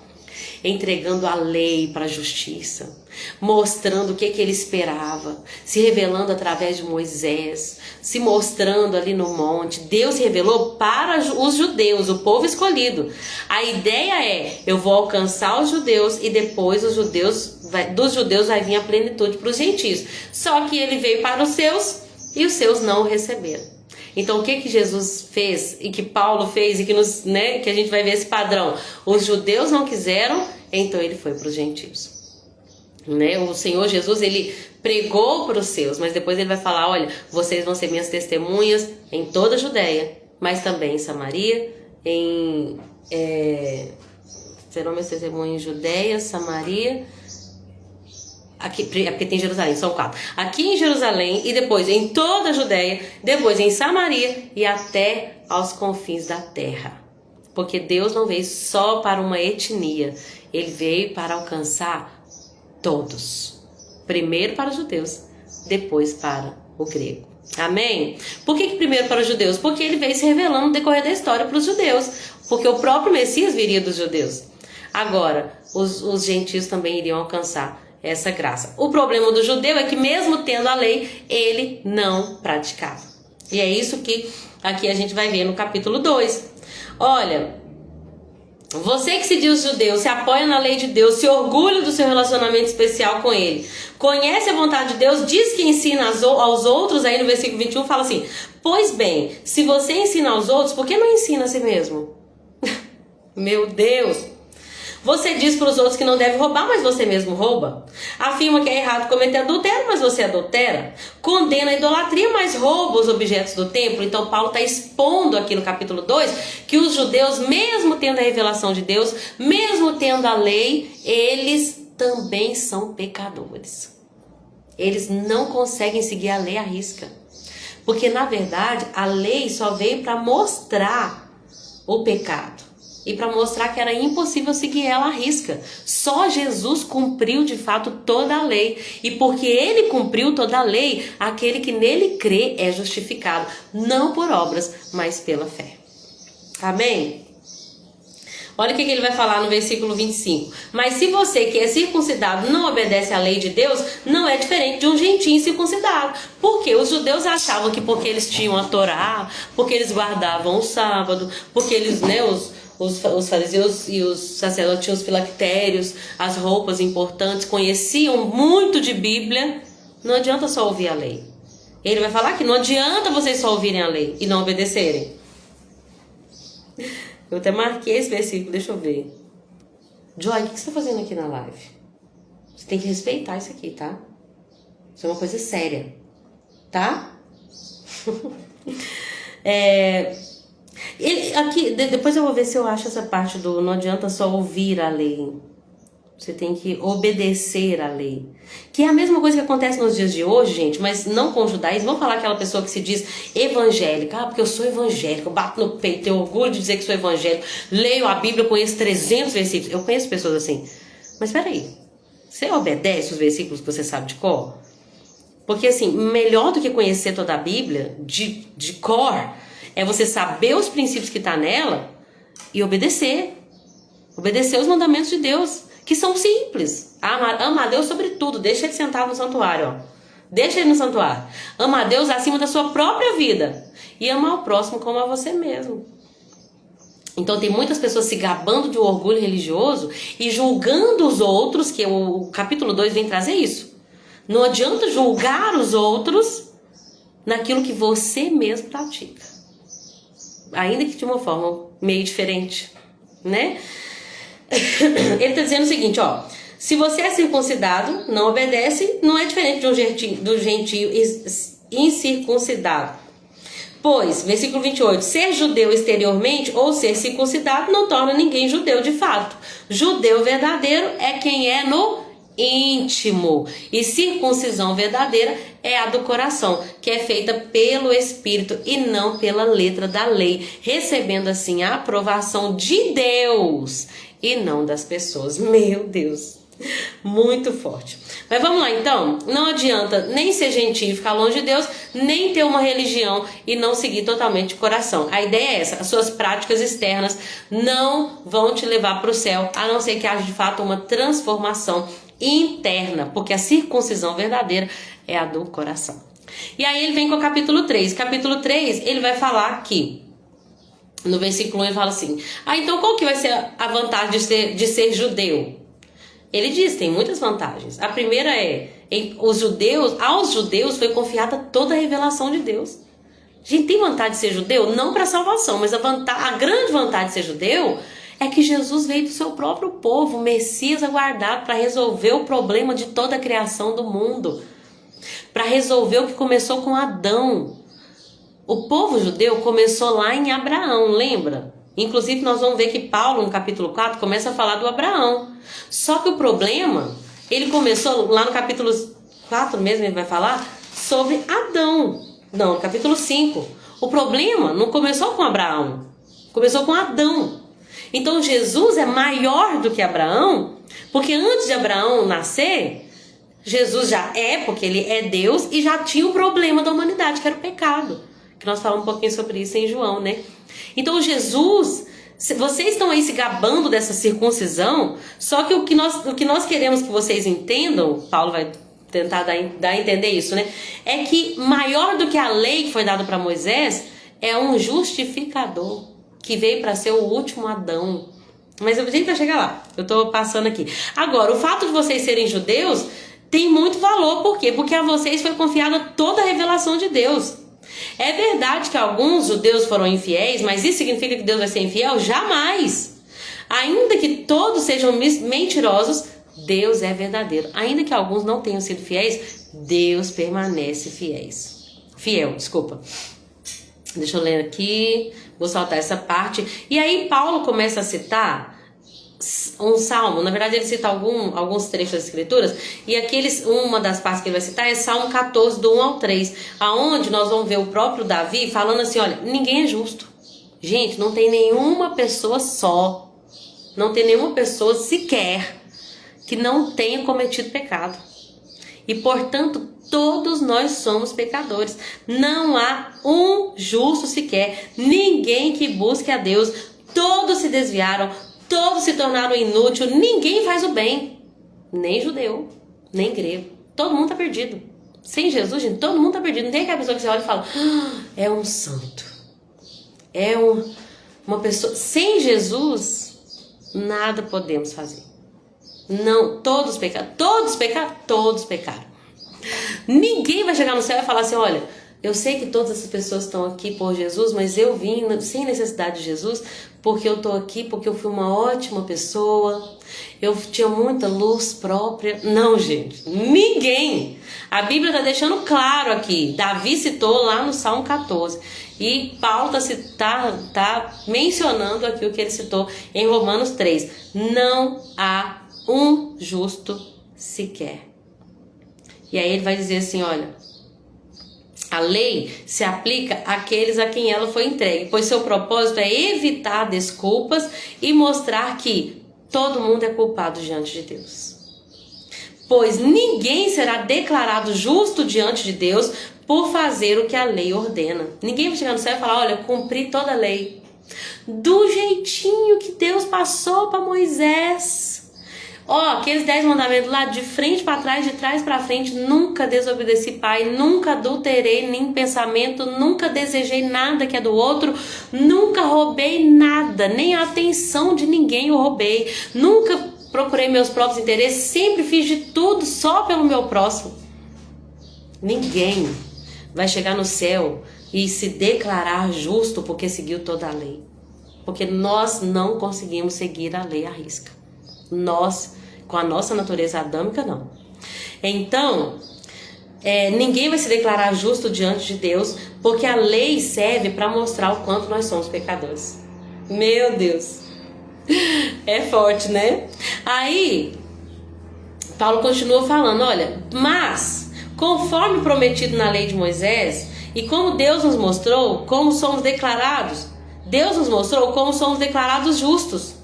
A: entregando a lei para a justiça, mostrando o que ele esperava, se revelando através de Moisés, se mostrando ali no monte. Deus se revelou para os judeus, o povo escolhido. A ideia é, eu vou alcançar os judeus e depois dos judeus vai vir a plenitude para os gentios. Só que ele veio para os seus e os seus não o receberam. Então o que Jesus fez e que Paulo fez e que que a gente vai ver esse padrão? Os judeus não quiseram, então ele foi para os gentios. Né? O Senhor Jesus, ele pregou para os seus, mas depois ele vai falar, olha, vocês vão ser minhas testemunhas em toda a Judéia, mas também em Samaria, serão minhas testemunhas em Judéia, Samaria, aqui, porque tem Jerusalém, são 4. Aqui em Jerusalém e depois em toda a Judéia, depois em Samaria e até aos confins da terra. Porque Deus não veio só para uma etnia, ele veio para alcançar todos. Primeiro para os judeus, depois para o grego. Amém? Por que primeiro para os judeus? Porque ele veio se revelando no decorrer da história para os judeus. Porque o próprio Messias viria dos judeus. Agora, os gentios também iriam alcançar essa graça. O problema do judeu é que mesmo tendo a lei, ele não praticava. E é isso que aqui a gente vai ver no capítulo 2. Olha, você que se diz judeu, se apoia na lei de Deus, se orgulha do seu relacionamento especial com ele, conhece a vontade de Deus, diz que ensina aos outros, aí no versículo 21 fala assim: pois bem, se você ensina aos outros, por que não ensina a si mesmo? Meu Deus! Você diz para os outros que não deve roubar, mas você mesmo rouba. Afirma que é errado cometer adultério, mas você adultera. Condena a idolatria, mas rouba os objetos do templo. Então Paulo está expondo aqui no capítulo 2 que os judeus, mesmo tendo a revelação de Deus, mesmo tendo a lei, eles também são pecadores. Eles não conseguem seguir a lei à risca. Porque na verdade a lei só veio para mostrar o pecado. E para mostrar que era impossível seguir ela à risca. Só Jesus cumpriu de fato toda a lei. E porque ele cumpriu toda a lei, aquele que nele crê é justificado. Não por obras, mas pela fé. Amém? Olha o que ele vai falar no versículo 25. Mas se você que é circuncidado não obedece à lei de Deus, não é diferente de um gentio incircuncidado. Porque os judeus achavam que porque eles tinham a Torá, porque eles guardavam o sábado, porque eles, os fariseus e os sacerdotes tinham os filactérios, as roupas importantes, conheciam muito de Bíblia. Não adianta só ouvir a lei. Ele vai falar que não adianta vocês só ouvirem a lei e não obedecerem. Eu até marquei esse versículo, deixa eu ver. Joy, o que você está fazendo aqui na live? Você tem que respeitar isso aqui, tá? Isso é uma coisa séria, tá? Aqui, depois eu vou ver se eu acho essa parte do não adianta só ouvir a lei. Você tem que obedecer a lei. Que é a mesma coisa que acontece nos dias de hoje, gente, mas não com o judaísmo. Vamos falar aquela pessoa que se diz evangélica. Ah, porque eu sou evangélica, eu bato no peito, tenho orgulho de dizer que sou evangélico. Leio a Bíblia, conheço 300 versículos. Eu conheço pessoas assim. Mas peraí, você obedece os versículos que você sabe de cor? Porque assim, melhor do que conhecer toda a Bíblia de cor, é você saber os princípios que está nela e obedecer. Obedecer os mandamentos de Deus, que são simples. Ama a Deus sobre tudo. Deixa ele sentado no santuário, ó. Deixa ele no santuário. Ama a Deus acima da sua própria vida. E ama ao próximo como a você mesmo. Então tem muitas pessoas se gabando de um orgulho religioso e julgando os outros, que o capítulo 2 vem trazer isso. Não adianta julgar os outros naquilo que você mesmo pratica. Ainda que de uma forma meio diferente, né? Ele está dizendo o seguinte, ó. Se você é circuncidado, não obedece, não é diferente do gentio incircuncidado. Pois, versículo 28, ser judeu exteriormente ou ser circuncidado não torna ninguém judeu de fato. Judeu verdadeiro é quem é no íntimo. E circuncisão verdadeira é a do coração, que é feita pelo Espírito e não pela letra da lei, recebendo assim a aprovação de Deus e não das pessoas. Meu Deus, muito forte. Mas vamos lá então. Não adianta nem ser gentil e ficar longe de Deus, nem ter uma religião e não seguir totalmente o coração. A ideia é essa: as suas práticas externas não vão te levar para o céu, a não ser que haja de fato uma transformação interna, porque a circuncisão verdadeira é a do coração. E aí ele vem com o capítulo 3. Capítulo 3, ele vai falar aqui no versículo 1, ele fala assim: então qual que vai ser a vantagem de ser judeu? Ele diz, tem muitas vantagens. A primeira é, aos judeus foi confiada toda a revelação de Deus. A gente tem vontade de ser judeu? Não para salvação, mas a grande vantagem de ser judeu é que Jesus veio do seu próprio povo, o Messias aguardado, para resolver o problema de toda a criação do mundo. Para resolver o que começou com Adão. O povo judeu começou lá em Abraão, lembra? Inclusive nós vamos ver que Paulo, no capítulo 4, começa a falar do Abraão. Só que o problema, ele começou lá no capítulo 4 mesmo, ele vai falar sobre Adão. Não, no capítulo 5. O problema não começou com Abraão, começou com Adão. Então Jesus é maior do que Abraão, porque antes de Abraão nascer, Jesus já porque ele é Deus e já tinha o problema da humanidade, que era o pecado. Que nós falamos um pouquinho sobre isso em João, né? Então Jesus Vocês estão aí se gabando dessa circuncisão, só que o que nós queremos que vocês entendam, Paulo vai tentar dar a entender isso, né? É que maior do que a lei que foi dada para Moisés é um justificador que veio para ser o último Adão. Mas a gente vai chegar lá, eu tô passando aqui. Agora, o fato de vocês serem judeus tem muito valor, por quê? Porque a vocês foi confiada toda a revelação de Deus. É verdade que alguns judeus foram infiéis, mas isso significa que Deus vai ser infiel? Jamais! Ainda que todos sejam mentirosos, Deus é verdadeiro. Ainda que alguns não tenham sido fiéis, Deus permanece fiel. Deixa eu ler aqui, vou saltar essa parte. E aí Paulo começa a citar um salmo, na verdade ele cita alguns trechos das escrituras, e uma das partes que ele vai citar é Salmo 14, do 1 ao 3, aonde nós vamos ver o próprio Davi falando assim, olha, ninguém é justo. Gente, não tem nenhuma pessoa só, não tem nenhuma pessoa sequer que não tenha cometido pecado. E portanto, todos nós somos pecadores. Não há um justo sequer, ninguém que busque a Deus. Todos se desviaram, todos se tornaram inúteis, ninguém faz o bem. Nem judeu, nem grego. Todo mundo está perdido. Sem Jesus, gente, todo mundo está perdido. Não tem aquela pessoa que você olha e fala, é um santo. É uma pessoa. Sem Jesus, nada podemos fazer. Não, todos pecaram. Ninguém vai chegar no céu e falar assim, olha, eu sei que todas essas pessoas estão aqui por Jesus, mas eu vim sem necessidade de Jesus, porque eu estou aqui, porque eu fui uma ótima pessoa, eu tinha muita luz própria. Não, gente, ninguém. A Bíblia está deixando claro aqui, Davi citou lá no Salmo 14, e Paulo tá mencionando aqui o que ele citou em Romanos 3. Não há um justo sequer. E aí ele vai dizer assim, olha, a lei se aplica àqueles a quem ela foi entregue, pois seu propósito é evitar desculpas e mostrar que todo mundo é culpado diante de Deus. Pois ninguém será declarado justo diante de Deus por fazer o que a lei ordena. Ninguém vai chegar no céu e falar, olha, cumpri toda a lei. Do jeitinho que Deus passou para Moisés. Aqueles 10 mandamentos lá de frente para trás, de trás para frente, nunca desobedeci pai, nunca adulterei nem pensamento, nunca desejei nada que é do outro, nunca roubei nada, nem a atenção de ninguém eu roubei, nunca procurei meus próprios interesses, sempre fiz de tudo só pelo meu próximo. Ninguém vai chegar no céu e se declarar justo porque seguiu toda a lei, porque nós não conseguimos seguir a lei à risca. Nós, com a nossa natureza adâmica, não. Então, ninguém vai se declarar justo diante de Deus, porque a lei serve para mostrar o quanto nós somos pecadores. Meu Deus, é forte, né? Aí, Paulo continua falando, olha, mas, conforme prometido na lei de Moisés, e como Deus nos mostrou como somos declarados, Deus nos mostrou como somos declarados justos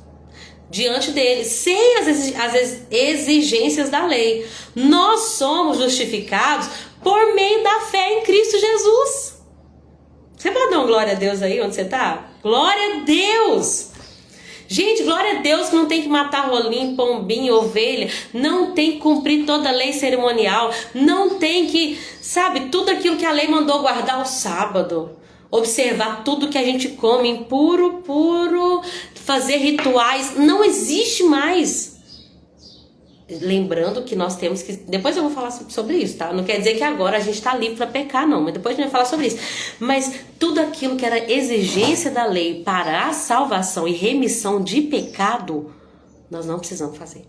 A: diante dele, sem as exigências da lei. Nós somos justificados por meio da fé em Cristo Jesus. Você pode dar uma glória a Deus aí onde você está? Glória a Deus! Gente, glória a Deus que não tem que matar rolinho, pombinho, ovelha, não tem que cumprir toda a lei cerimonial, não tem que, sabe, tudo aquilo que a lei mandou guardar o sábado. Observar tudo que a gente come em puro, fazer rituais, não existe mais. Lembrando que nós temos que, depois eu vou falar sobre isso, tá? Não quer dizer que agora a gente está livre para pecar, não, mas depois a gente vai falar sobre isso. Mas tudo aquilo que era exigência da lei para a salvação e remissão de pecado, nós não precisamos fazer.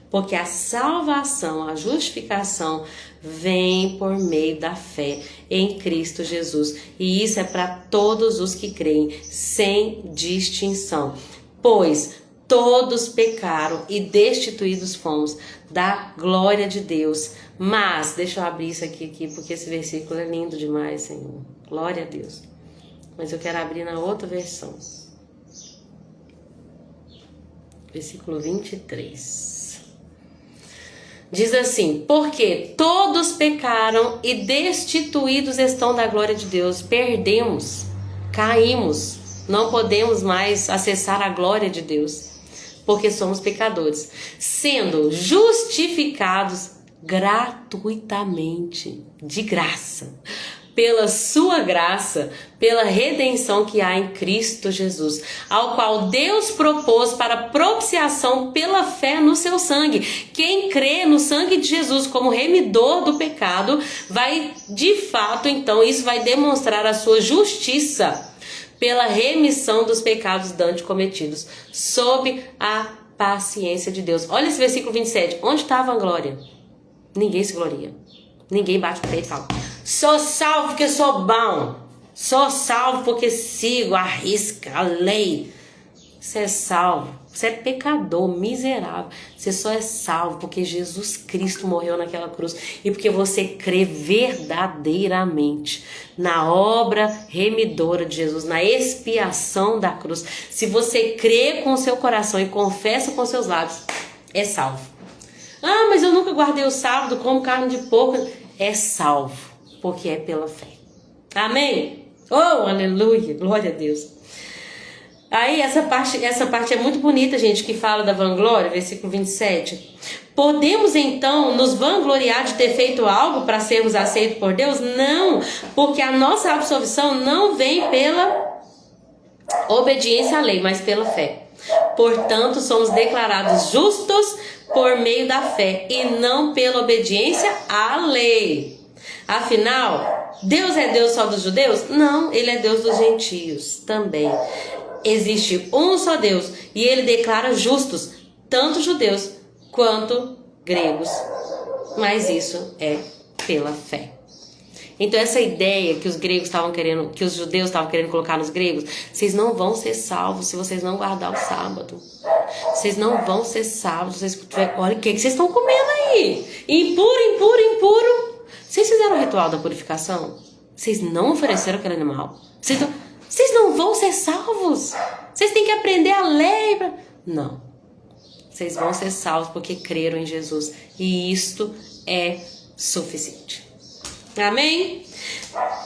A: Porque a salvação, a justificação vem por meio da fé em Cristo Jesus. E isso é para todos os que creem, sem distinção. Pois todos pecaram e destituídos fomos da glória de Deus. Mas, deixa eu abrir isso aqui, porque esse versículo é lindo demais, Senhor. Glória a Deus. Mas eu quero abrir na outra versão. Versículo 23. Diz assim, porque todos pecaram e destituídos estão da glória de Deus. Perdemos, caímos, Não podemos mais acessar a glória de Deus, porque somos pecadores, sendo justificados gratuitamente, de graça, pela sua graça, pela redenção que há em Cristo Jesus, ao qual Deus propôs para propiciação pela fé no seu sangue. Quem crê no sangue de Jesus como remidor do pecado, vai, de fato, então, isso vai demonstrar a sua justiça pela remissão dos pecados dantes cometidos, sob a paciência de Deus. Olha esse versículo 27, onde está a vanglória? Ninguém se gloria, ninguém bate o peito e fala: sou salvo porque sou bom, sou salvo porque sigo a risca, a lei. Você é salvo, você é pecador, miserável. Você só é salvo porque Jesus Cristo morreu naquela cruz e porque você crê verdadeiramente na obra remidora de Jesus, na expiação da cruz. Se você crê com o seu coração e confessa com seus lábios, é salvo. Ah, mas eu nunca guardei o sábado, como carne de porco. É salvo, porque é pela fé. Amém? Oh, aleluia, glória a Deus. Aí essa parte é muito bonita, gente, que fala da vanglória, versículo 27. Podemos então nos vangloriar de ter feito algo para sermos aceitos por Deus? Não, porque a nossa absolvição não vem pela obediência à lei, mas pela fé. Portanto, somos declarados justos por meio da fé e não pela obediência à lei. Afinal, Deus é Deus só dos judeus? Não, Ele é Deus dos gentios também. Existe um só Deus e Ele declara justos tanto judeus quanto gregos. Mas isso é pela fé. Então essa ideia que os gregos estavam querendo, que os judeus estavam querendo colocar nos gregos, vocês não vão ser salvos se vocês não guardar o sábado. Vocês não vão ser salvos. Olha o que vocês estão comendo aí. Impuro, impuro, impuro. Vocês fizeram o ritual da purificação? Vocês não ofereceram aquele animal? Vocês não vão ser salvos. Vocês têm que aprender a lei. Não. Vocês vão ser salvos porque creram em Jesus. E isto é suficiente. Amém?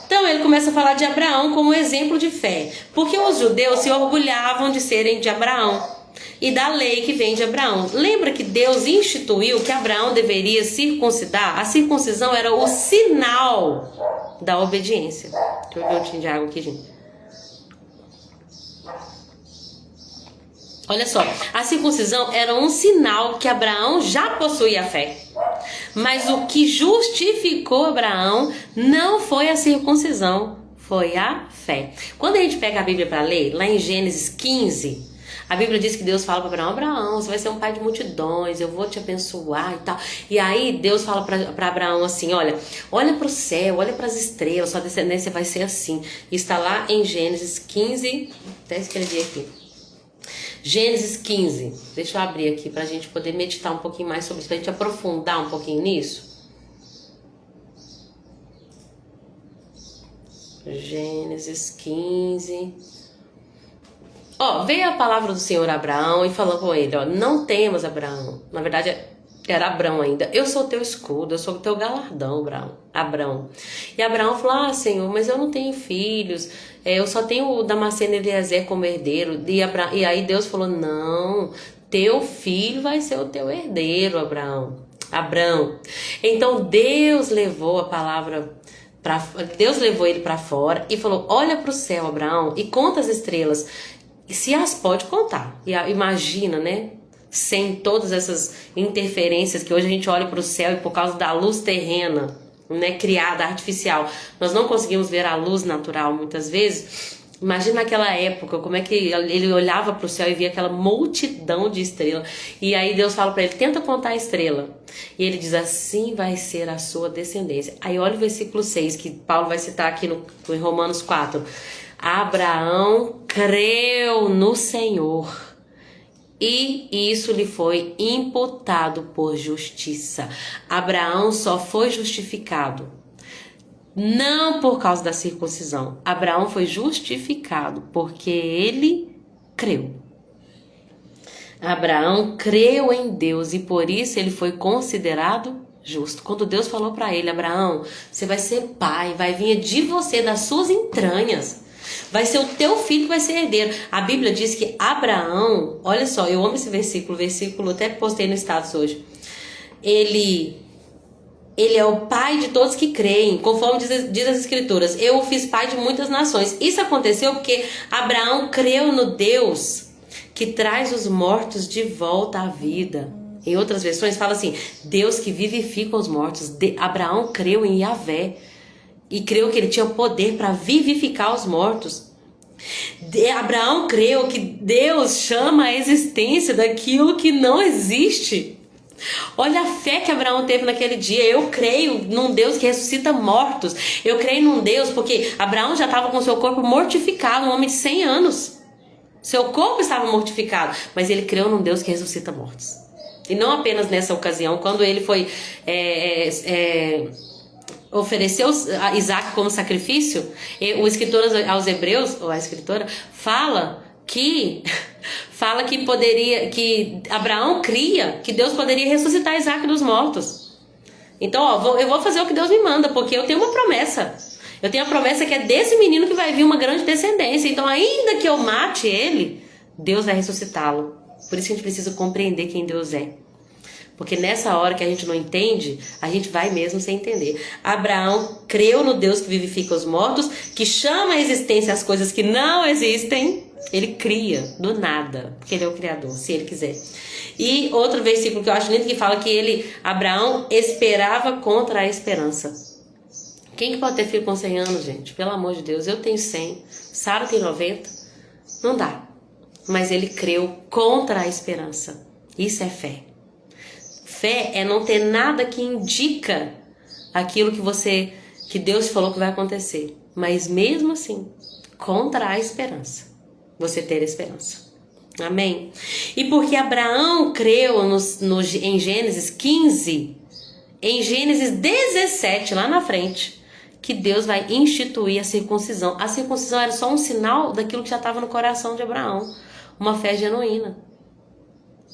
A: Então ele começa a falar de Abraão como exemplo de fé. Porque os judeus se orgulhavam de serem de Abraão e da lei que vem de Abraão. Lembra que Deus instituiu que Abraão deveria circuncidar? A circuncisão era o sinal da obediência. Deixa eu ver um tinho de água aqui, gente. Olha só, a circuncisão era um sinal que Abraão já possuía a fé. Mas o que justificou Abraão não foi a circuncisão, foi a fé. Quando a gente pega a Bíblia para ler, lá em Gênesis 15, a Bíblia diz que Deus fala para Abraão: Abraão, você vai ser um pai de multidões, eu vou te abençoar e tal. E aí Deus fala para Abraão assim: olha para o céu, olha para as estrelas, sua descendência vai ser assim. Está lá em Gênesis 15, até escrevi aqui. Gênesis 15, deixa eu abrir aqui para a gente poder meditar um pouquinho mais sobre isso, para a gente aprofundar um pouquinho nisso. Gênesis 15. Veio a palavra do Senhor a Abraão e falou com ele: não temas, Abraão. Na verdade era Abrão ainda. Eu sou teu escudo, eu sou o teu galardão, Abrão. E Abraão falou: Senhor, mas eu não tenho filhos. Eu só tenho o Damasceno e Eliezer como herdeiro. E aí Deus falou: não, teu filho vai ser o teu herdeiro, Abrão. Então Deus levou a palavra, Deus levou ele para fora e falou: olha para o céu, Abraão, e conta as estrelas. Se as pode contar. E imagina, né? Sem todas essas interferências que hoje a gente olha para o céu e por causa da luz terrena, né, criada, artificial, nós não conseguimos ver a luz natural muitas vezes. Imagina naquela época, como é que ele olhava para o céu e via aquela multidão de estrelas. E aí Deus fala para ele: tenta contar a estrela. E ele diz: assim vai ser a sua descendência. Aí olha o versículo 6, que Paulo vai citar aqui em Romanos 4. Abraão creu no Senhor e isso lhe foi imputado por justiça. Abraão só foi justificado não por causa da circuncisão. Abraão foi justificado porque ele creu. Abraão creu em Deus e por isso ele foi considerado justo. Quando Deus falou para ele: Abraão, você vai ser pai, vai vir de você, das suas entranhas, Vai ser o teu filho que vai ser herdeiro. A Bíblia diz que Abraão, olha só, eu amo esse versículo até postei no status hoje. Ele é o pai de todos que creem, conforme diz as escrituras. Eu o fiz pai de muitas nações. Isso aconteceu porque Abraão creu no Deus que traz os mortos de volta à vida. Em outras versões fala assim, Deus que vivifica os mortos. Abraão creu em Yahvé e creu que ele tinha poder para vivificar os mortos. Abraão creu que Deus chama a existência daquilo que não existe. Olha a fé que Abraão teve naquele dia. Eu creio num Deus que ressuscita mortos. Eu creio num Deus porque Abraão já estava com seu corpo mortificado, um homem de 100 anos. Seu corpo estava mortificado, mas ele creu num Deus que ressuscita mortos. E não apenas nessa ocasião, quando ele foi ofereceu a Isaac como sacrifício, o escritor aos Hebreus, ou a escritora, fala que Abraão cria que Deus poderia ressuscitar Isaac dos mortos. Então, eu vou fazer o que Deus me manda, porque eu tenho uma promessa. Eu tenho a promessa que é desse menino que vai vir uma grande descendência. Então, ainda que eu mate ele, Deus vai ressuscitá-lo. Por isso que a gente precisa compreender quem Deus é. Porque nessa hora que a gente não entende, a gente vai mesmo sem entender. Abraão creu no Deus que vivifica os mortos, que chama à existência as coisas que não existem. Ele cria do nada, porque ele é o Criador, se ele quiser. E outro versículo que eu acho lindo que fala que Abraão esperava contra a esperança. Quem que pode ter filho com 100 anos, gente? Pelo amor de Deus, eu tenho 100, Sara tem 90, não dá. Mas ele creu contra a esperança. Isso é fé. Fé é não ter nada que indica aquilo que Deus falou que vai acontecer. Mas mesmo assim, contra a esperança. Você ter esperança. Amém? E porque Abraão creu em Gênesis 15, em Gênesis 17, lá na frente, que Deus vai instituir a circuncisão. A circuncisão era só um sinal daquilo que já estava no coração de Abraão. Uma fé genuína.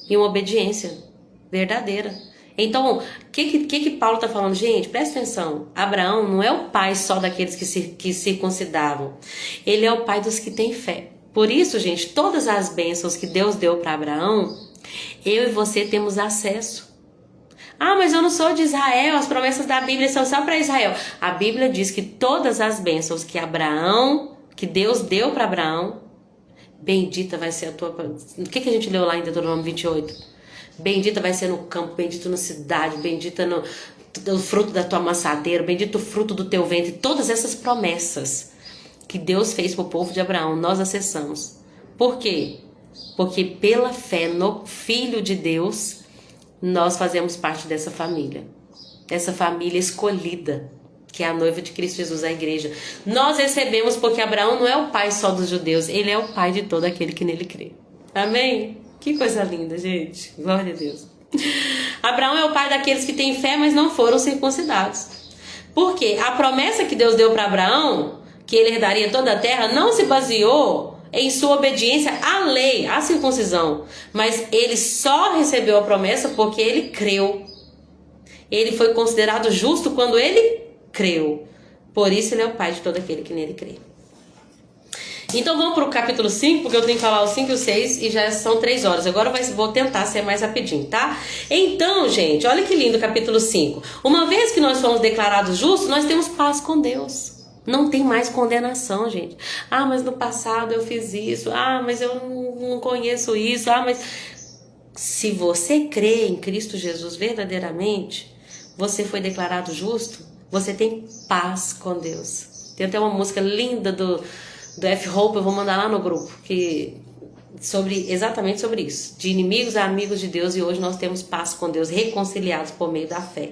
A: E uma obediência verdadeira. Então, o que Paulo está falando? Gente, presta atenção. Abraão não é o pai só daqueles que circuncidavam. Ele é o pai dos que têm fé. Por isso, gente, todas as bênçãos que Deus deu para Abraão, eu e você temos acesso. Ah, mas eu não sou de Israel, as promessas da Bíblia são só para Israel. A Bíblia diz que todas as bênçãos que Deus deu para Abraão, bendita vai ser a tua... O que a gente leu lá em Deuteronômio 28? Bendita vai ser no campo, bendito na cidade, bendita no fruto da tua amassadeira, bendito o fruto do teu ventre. Todas essas promessas que Deus fez para o povo de Abraão, nós acessamos. Por quê? Porque pela fé no Filho de Deus, nós fazemos parte dessa família. Essa família escolhida, que é a noiva de Cristo Jesus, a igreja. Nós recebemos porque Abraão não é o pai só dos judeus, ele é o pai de todo aquele que nele crê. Amém? Que coisa linda, gente. Glória a Deus. Abraão é o pai daqueles que têm fé, mas não foram circuncidados. Por quê? A promessa que Deus deu para Abraão, que ele herdaria toda a terra, não se baseou em sua obediência à lei, à circuncisão. Mas ele só recebeu a promessa porque ele creu. Ele foi considerado justo quando ele creu. Por isso ele é o pai de todo aquele que nele crê. Então vamos para o capítulo 5, porque eu tenho que falar o 5 e o 6 e já são 3 horas. Agora vou tentar ser mais rapidinho, tá? Então, gente, olha que lindo o capítulo 5. Uma vez que nós fomos declarados justos, nós temos paz com Deus. Não tem mais condenação, gente. Ah, mas no passado eu fiz isso. Ah, mas eu não conheço isso. Ah, mas... Se você crê em Cristo Jesus verdadeiramente, você foi declarado justo, você tem paz com Deus. Tem até uma música linda do F-Hope, eu vou mandar lá no grupo, exatamente sobre isso. De inimigos a amigos de Deus, e hoje nós temos paz com Deus, reconciliados por meio da fé.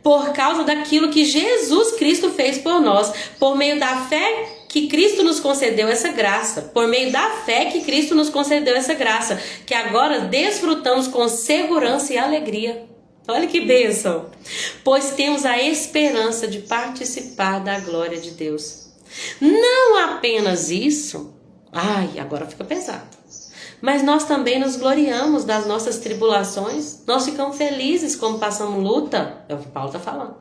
A: Por causa daquilo que Jesus Cristo fez por nós, por meio da fé que Cristo nos concedeu essa graça, por meio da fé que Cristo nos concedeu essa graça, que agora desfrutamos com segurança e alegria. Olha que bênção! Pois temos a esperança de participar da glória de Deus. Não apenas isso, agora fica pesado. Mas nós também nos gloriamos das nossas tribulações, nós ficamos felizes quando passamos luta, é o que Paulo está falando.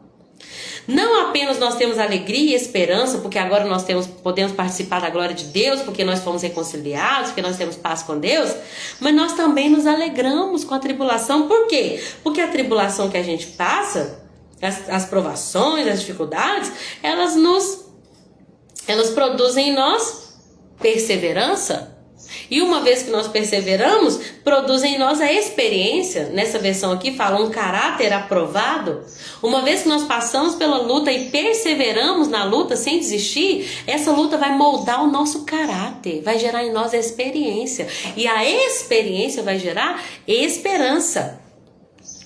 A: Não apenas nós temos alegria e esperança, porque agora nós podemos participar da glória de Deus, porque nós fomos reconciliados, porque nós temos paz com Deus, mas nós também nos alegramos com a tribulação. Por quê? Porque a tribulação que a gente passa, as provações, as dificuldades, elas produzem em nós perseverança. E uma vez que nós perseveramos, produzem em nós a experiência. Nessa versão aqui fala um caráter aprovado. Uma vez que nós passamos pela luta e perseveramos na luta sem desistir, essa luta vai moldar o nosso caráter, vai gerar em nós a experiência. E a experiência vai gerar esperança.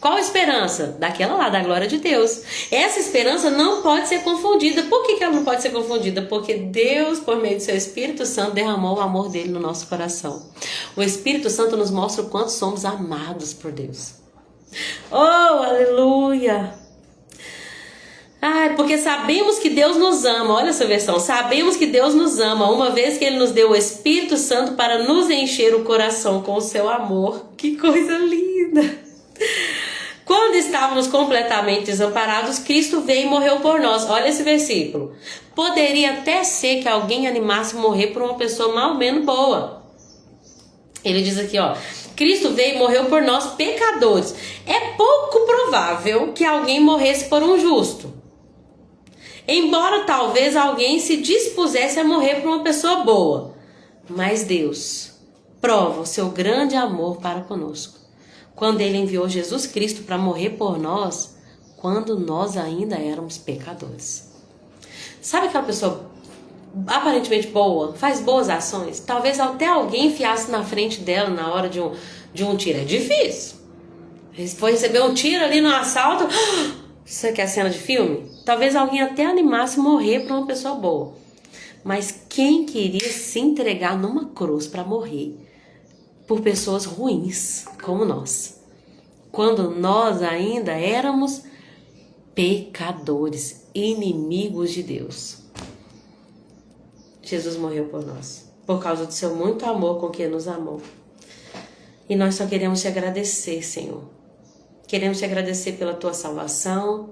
A: Qual esperança? Daquela lá, da glória de Deus. Essa esperança não pode ser confundida. Por que ela não pode ser confundida? Porque Deus, por meio do seu Espírito Santo, derramou o amor dele no nosso coração. O Espírito Santo nos mostra o quanto somos amados por Deus. Oh, aleluia! Ai, porque sabemos que Deus nos ama. Olha essa versão. Sabemos que Deus nos ama, uma vez que Ele nos deu o Espírito Santo para nos encher o coração com o seu amor. Que coisa linda! Quando estávamos completamente desamparados, Cristo veio e morreu por nós. Olha esse versículo. Poderia até ser que alguém animasse morrer por uma pessoa mal menos boa. Ele diz aqui, ó. Cristo veio e morreu por nós, pecadores. É pouco provável que alguém morresse por um justo. Embora talvez alguém se dispusesse a morrer por uma pessoa boa. Mas Deus prova o seu grande amor para conosco, quando Ele enviou Jesus Cristo para morrer por nós, quando nós ainda éramos pecadores. Sabe aquela pessoa aparentemente boa, faz boas ações? Talvez até alguém enfiasse na frente dela na hora de um tiro. É difícil. Foi receber um tiro ali no assalto. Isso aqui é cena de filme? Talvez alguém até animasse morrer para uma pessoa boa. Mas quem queria se entregar numa cruz para morrer por pessoas ruins como nós, quando nós ainda éramos pecadores, inimigos de Deus? Jesus morreu por nós, por causa do seu muito amor com que nos amou. E nós só queremos te agradecer, Senhor. Queremos te agradecer pela tua salvação,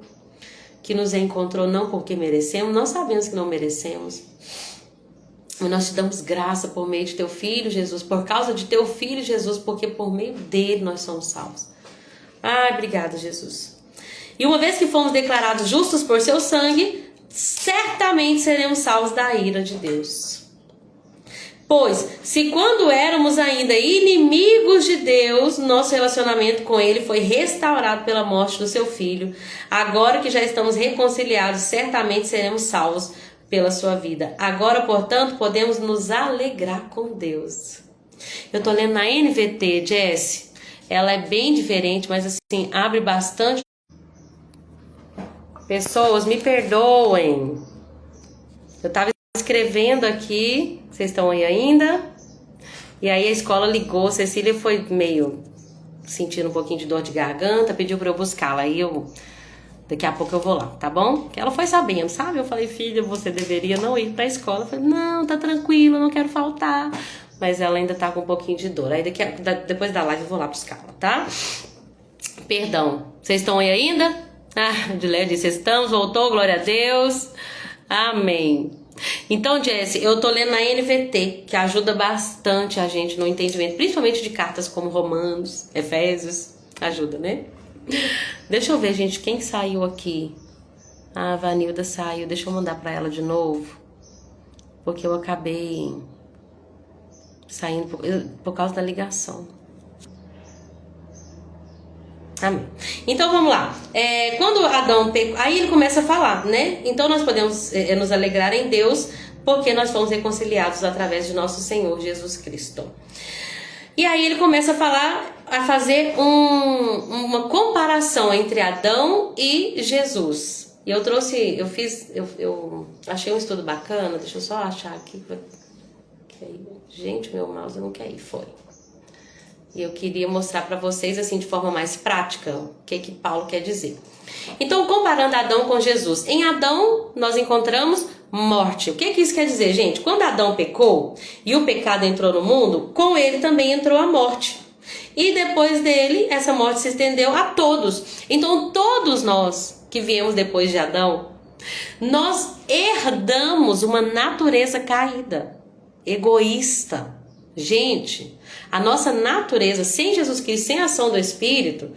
A: que nos encontrou não porque merecemos, nós sabemos que não merecemos, mas nós te damos graça por meio de teu Filho Jesus, por causa de teu Filho Jesus, porque por meio dele nós somos salvos. Ai, obrigada, Jesus. E uma vez que fomos declarados justos por seu sangue, certamente seremos salvos da ira de Deus. Pois, se quando éramos ainda inimigos de Deus, nosso relacionamento com Ele foi restaurado pela morte do seu Filho, agora que já estamos reconciliados, certamente seremos salvos pela sua vida. Agora, portanto, podemos nos alegrar com Deus. Eu tô lendo na NVT, Jess. Ela é bem diferente, mas assim, abre bastante. Pessoas, me perdoem. Eu tava escrevendo aqui, vocês estão aí ainda? E aí a escola ligou, Cecília foi meio sentindo um pouquinho de dor de garganta, pediu pra eu buscá-la. Aí daqui a pouco eu vou lá, tá bom? Que ela foi sabendo, sabe? Eu falei, filha, você deveria não ir pra escola. Eu falei, não, tá tranquilo, não quero faltar. Mas ela ainda tá com um pouquinho de dor. Aí depois da live eu vou lá buscá-la, tá? Perdão, vocês estão aí ainda? Ah, o Dileia disse, estamos, voltou, glória a Deus. Amém. Então, Jesse, eu tô lendo na NVT, que ajuda bastante a gente no entendimento, principalmente de cartas como Romanos, Efésios. Ajuda, né? Deixa eu ver, gente, quem saiu aqui? Ah, a Vanilda saiu. Deixa eu mandar pra ela de novo, porque eu acabei saindo por causa da ligação. Amém. Então vamos lá. Quando Adão pecou, aí ele começa a falar, né? Então nós podemos nos alegrar em Deus, porque nós fomos reconciliados através de nosso Senhor Jesus Cristo. E aí ele começa a falar, a fazer uma comparação entre Adão e Jesus. E eu achei um estudo bacana, deixa eu só achar aqui. Gente, meu mouse não quer ir, foi. E eu queria mostrar para vocês, assim, de forma mais prática, o que Paulo quer dizer. Então, comparando Adão com Jesus. Em Adão, nós encontramos morte. O que isso quer dizer, gente? Quando Adão pecou e o pecado entrou no mundo, com ele também entrou a morte. E depois dele, essa morte se estendeu a todos. Então, todos nós que viemos depois de Adão, nós herdamos uma natureza caída, egoísta. Gente, a nossa natureza sem Jesus Cristo, sem a ação do Espírito,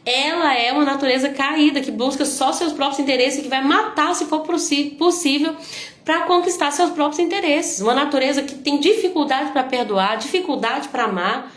A: ela é uma natureza caída, que busca só seus próprios interesses e que vai matar, se for possível, para conquistar seus próprios interesses. Uma natureza que tem dificuldade para perdoar, dificuldade para amar.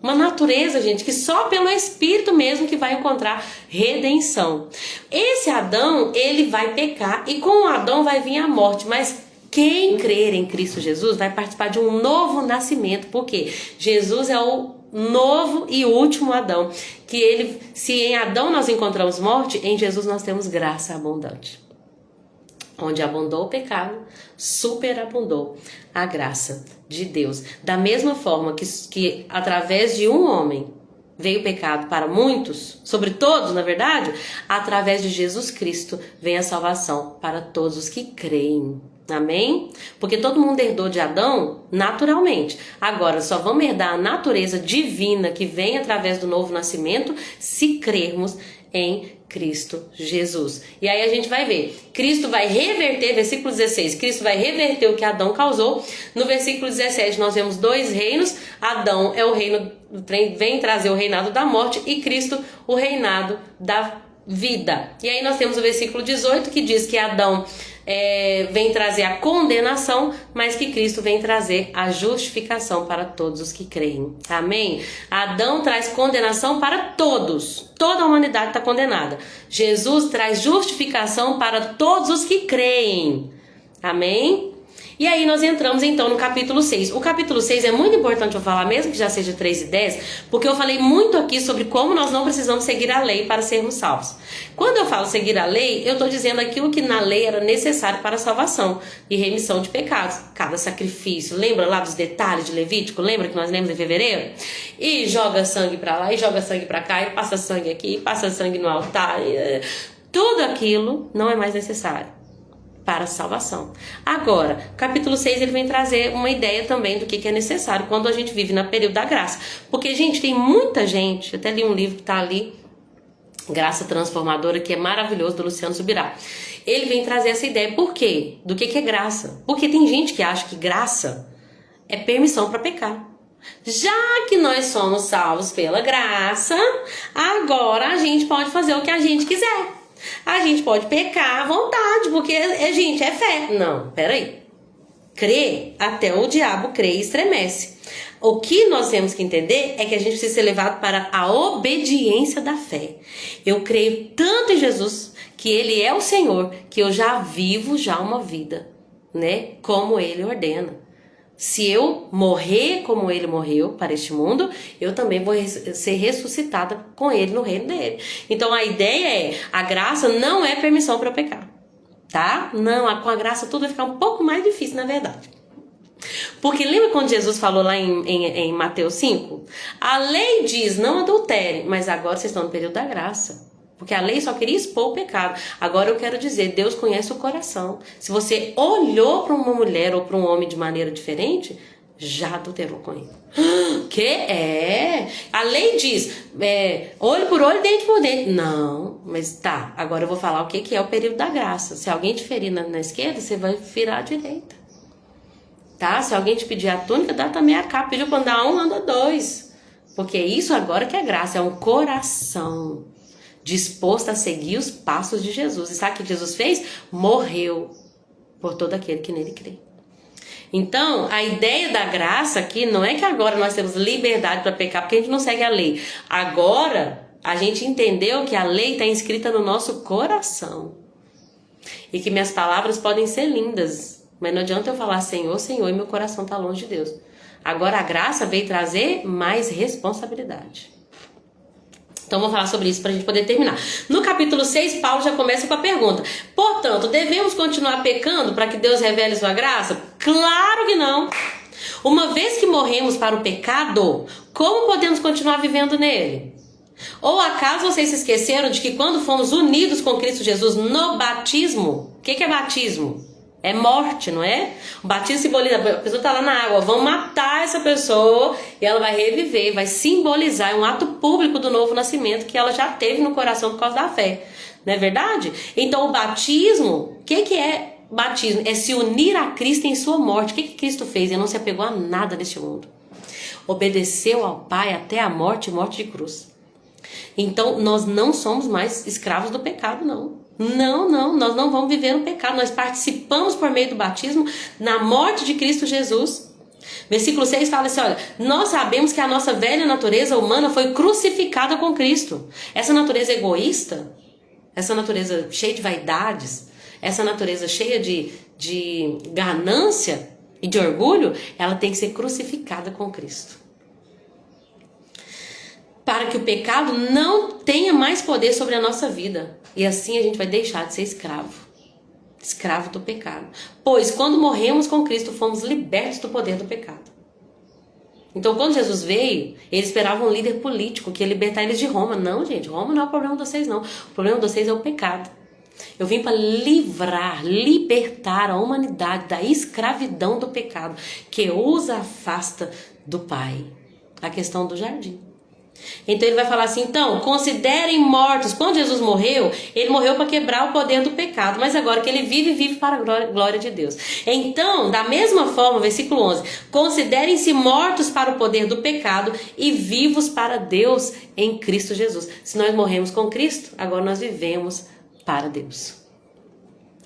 A: Uma natureza, gente, que só pelo Espírito mesmo que vai encontrar redenção. Esse Adão, ele vai pecar e com o Adão vai vir a morte, mas quem crer em Cristo Jesus vai participar de um novo nascimento, porque Jesus é o novo e último Adão, que ele, se em Adão nós encontramos morte, em Jesus nós temos graça abundante. Onde abundou o pecado, superabundou a graça de Deus. Da mesma forma que através de um homem veio o pecado para muitos, sobre todos, na verdade, através de Jesus Cristo vem a salvação para todos os que creem. Amém? Porque todo mundo herdou de Adão naturalmente. Agora, só vamos herdar a natureza divina que vem através do novo nascimento se crermos em Cristo Jesus. E aí a gente vai ver, Cristo vai reverter, versículo 16, Cristo vai reverter o que Adão causou. No versículo 17 nós vemos dois reinos. Adão é o reino, vem trazer o reinado da morte, e Cristo o reinado da vida. E aí nós temos o versículo 18 que diz que Adão vem trazer a condenação, mas que Cristo vem trazer a justificação para todos os que creem. Amém? Adão traz condenação para todos, toda a humanidade está condenada. Jesus traz justificação para todos os que creem. Amém? E aí nós entramos então no capítulo 6. O capítulo 6 é muito importante eu falar, mesmo que já seja 3 e 10, porque eu falei muito aqui sobre como nós não precisamos seguir a lei para sermos salvos. Quando eu falo seguir a lei, eu estou dizendo aquilo que na lei era necessário para a salvação e remissão de pecados. Cada sacrifício, lembra lá dos detalhes de Levítico? Lembra que nós lemos em fevereiro? E joga sangue para lá, e joga sangue para cá, e passa sangue aqui, e passa sangue no altar. Tudo aquilo não é mais necessário para a salvação. Agora, capítulo 6 ele vem trazer uma ideia também do que é necessário quando a gente vive no período da graça. Porque, gente, tem muita gente, até li um livro que está ali, Graça Transformadora, que é maravilhoso, do Luciano Subirá. Ele vem trazer essa ideia. Por quê? Do que é graça? Porque tem gente que acha que graça é permissão para pecar. Já que nós somos salvos pela graça, agora a gente pode fazer o que a gente quiser. A gente pode pecar à vontade, porque, gente, é fé. Não, peraí. Crer, até o diabo crê e estremece. O que nós temos que entender é que a gente precisa ser levado para a obediência da fé. Eu creio tanto em Jesus, que Ele é o Senhor, que eu já vivo uma vida, né? Como Ele ordena. Se eu morrer como Ele morreu para este mundo, eu também vou ser ressuscitada com Ele no reino dele. Então a ideia é, a graça não é permissão para pecar, tá? Não, com a graça tudo vai ficar um pouco mais difícil, na verdade. Porque lembra quando Jesus falou lá em Mateus 5? A lei diz, não adultere, mas agora vocês estão no período da graça. Porque a lei só queria expor o pecado. Agora eu quero dizer, Deus conhece o coração. Se você olhou para uma mulher ou para um homem de maneira diferente, já adulterou com ele. Que é? A lei diz, olho por olho, dente por dente. Não, mas tá, agora eu vou falar o que é o período da graça. Se alguém te ferir na esquerda, você vai virar à direita. Tá? Se alguém te pedir a túnica, dá também a capa. Pediu para andar um, anda dois. Porque isso agora que é graça, é um coração disposto a seguir os passos de Jesus. E sabe o que Jesus fez? Morreu por todo aquele que nele crê. Então, a ideia da graça aqui não é que agora nós temos liberdade para pecar, porque a gente não segue a lei. Agora, a gente entendeu que a lei está inscrita no nosso coração. E que minhas palavras podem ser lindas, mas não adianta eu falar Senhor, Senhor, e meu coração está longe de Deus. Agora, a graça veio trazer mais responsabilidade. Então, vou falar sobre isso para a gente poder terminar. No capítulo 6, Paulo já começa com a pergunta. Portanto, devemos continuar pecando para que Deus revele sua graça? Claro que não. Uma vez que morremos para o pecado, como podemos continuar vivendo nele? Ou acaso vocês se esqueceram de que quando fomos unidos com Cristo Jesus no batismo, o que é batismo? É morte, não é? O batismo simboliza, a pessoa está lá na água, vão matar essa pessoa e ela vai reviver, vai simbolizar um ato público do novo nascimento que ela já teve no coração por causa da fé. Não é verdade? Então o batismo, o que é batismo? É se unir a Cristo em sua morte. O que Cristo fez? Ele não se apegou a nada deste mundo. Obedeceu ao Pai até a morte, morte de cruz. Então nós não somos mais escravos do pecado, não. Não, nós não vamos viver no pecado. Nós participamos por meio do batismo na morte de Cristo Jesus. Versículo 6 fala assim, olha, nós sabemos que a nossa velha natureza humana foi crucificada com Cristo. Essa natureza egoísta, essa natureza cheia de vaidades, essa natureza cheia de ganância e de orgulho, ela tem que ser crucificada com Cristo. Para que o pecado não tenha mais poder sobre a nossa vida. E assim a gente vai deixar de ser escravo do pecado. Pois quando morremos com Cristo, fomos libertos do poder do pecado. Então quando Jesus veio, ele esperava um líder político que ia libertar eles de Roma. Não, gente, Roma não é o problema de vocês, não. O problema de vocês é o pecado. Eu vim para libertar a humanidade da escravidão do pecado, que os afasta do Pai. A questão do jardim. Então ele vai falar assim, então, considerem mortos. Quando Jesus morreu, ele morreu para quebrar o poder do pecado, mas agora que ele vive para a glória de Deus. Então, da mesma forma, versículo 11, considerem-se mortos para o poder do pecado e vivos para Deus em Cristo Jesus. Se nós morremos com Cristo, agora nós vivemos para Deus.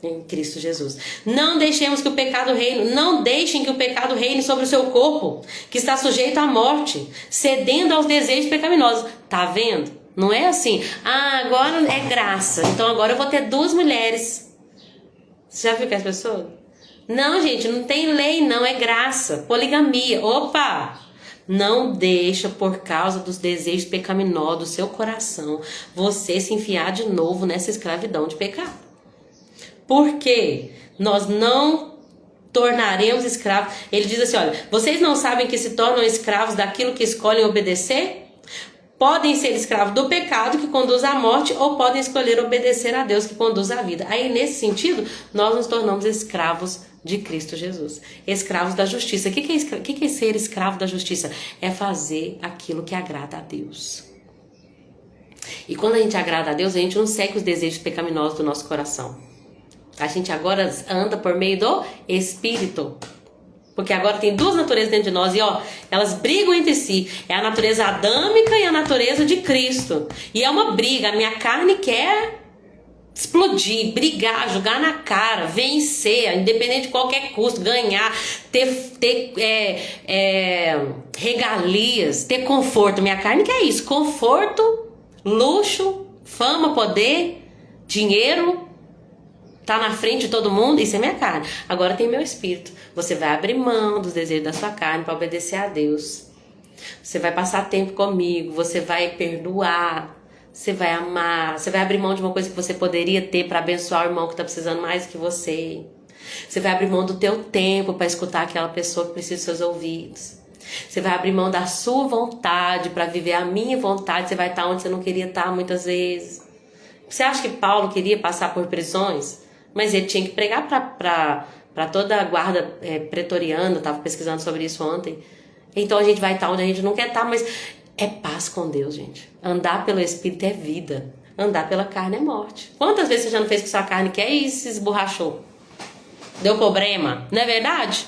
A: Em Cristo Jesus. Não deixemos que o pecado reine, não deixem que o pecado reine sobre o seu corpo, que está sujeito à morte, cedendo aos desejos pecaminosos. Tá vendo? Não é assim, agora é graça, então agora eu vou ter 2 mulheres. Você já viu que as pessoas? Não, gente, não tem lei, não, é graça. Poligamia, opa! Não deixa, por causa dos desejos pecaminosos do seu coração, você se enfiar de novo nessa escravidão de pecado. Porque nós não tornaremos escravos. Ele diz assim, olha, vocês não sabem que se tornam escravos daquilo que escolhem obedecer? Podem ser escravos do pecado que conduz à morte, ou podem escolher obedecer a Deus que conduz à vida. Aí nesse sentido, nós nos tornamos escravos de Cristo Jesus. Escravos da justiça. O que é ser escravo da justiça? É fazer aquilo que agrada a Deus. E quando a gente agrada a Deus, a gente não segue os desejos pecaminosos do nosso coração. A gente agora anda por meio do Espírito. Porque agora tem 2 naturezas dentro de nós e elas brigam entre si. É a natureza adâmica e a natureza de Cristo. E é uma briga. A minha carne quer explodir, brigar, jogar na cara, vencer, independente de qualquer custo, ganhar, ter regalias, ter conforto. Minha carne quer isso, conforto, luxo, fama, poder, dinheiro. Tá na frente de todo mundo, isso é minha carne. Agora tem meu espírito. Você vai abrir mão dos desejos da sua carne para obedecer a Deus. Você vai passar tempo comigo, você vai perdoar, você vai amar, você vai abrir mão de uma coisa que você poderia ter para abençoar o irmão que está precisando mais do que você. Você vai abrir mão do teu tempo para escutar aquela pessoa que precisa dos seus ouvidos. Você vai abrir mão da sua vontade para viver a minha vontade. Você vai estar onde você não queria estar muitas vezes. Você acha que Paulo queria passar por prisões? Mas ele tinha que pregar para toda a guarda pretoriana. Eu estava pesquisando sobre isso ontem. Então a gente vai estar onde a gente não quer estar, mas é paz com Deus, gente. Andar pelo Espírito é vida. Andar pela carne é morte. Quantas vezes você já não fez o que sua carne quer e se esborrachou? Deu problema? Não é verdade?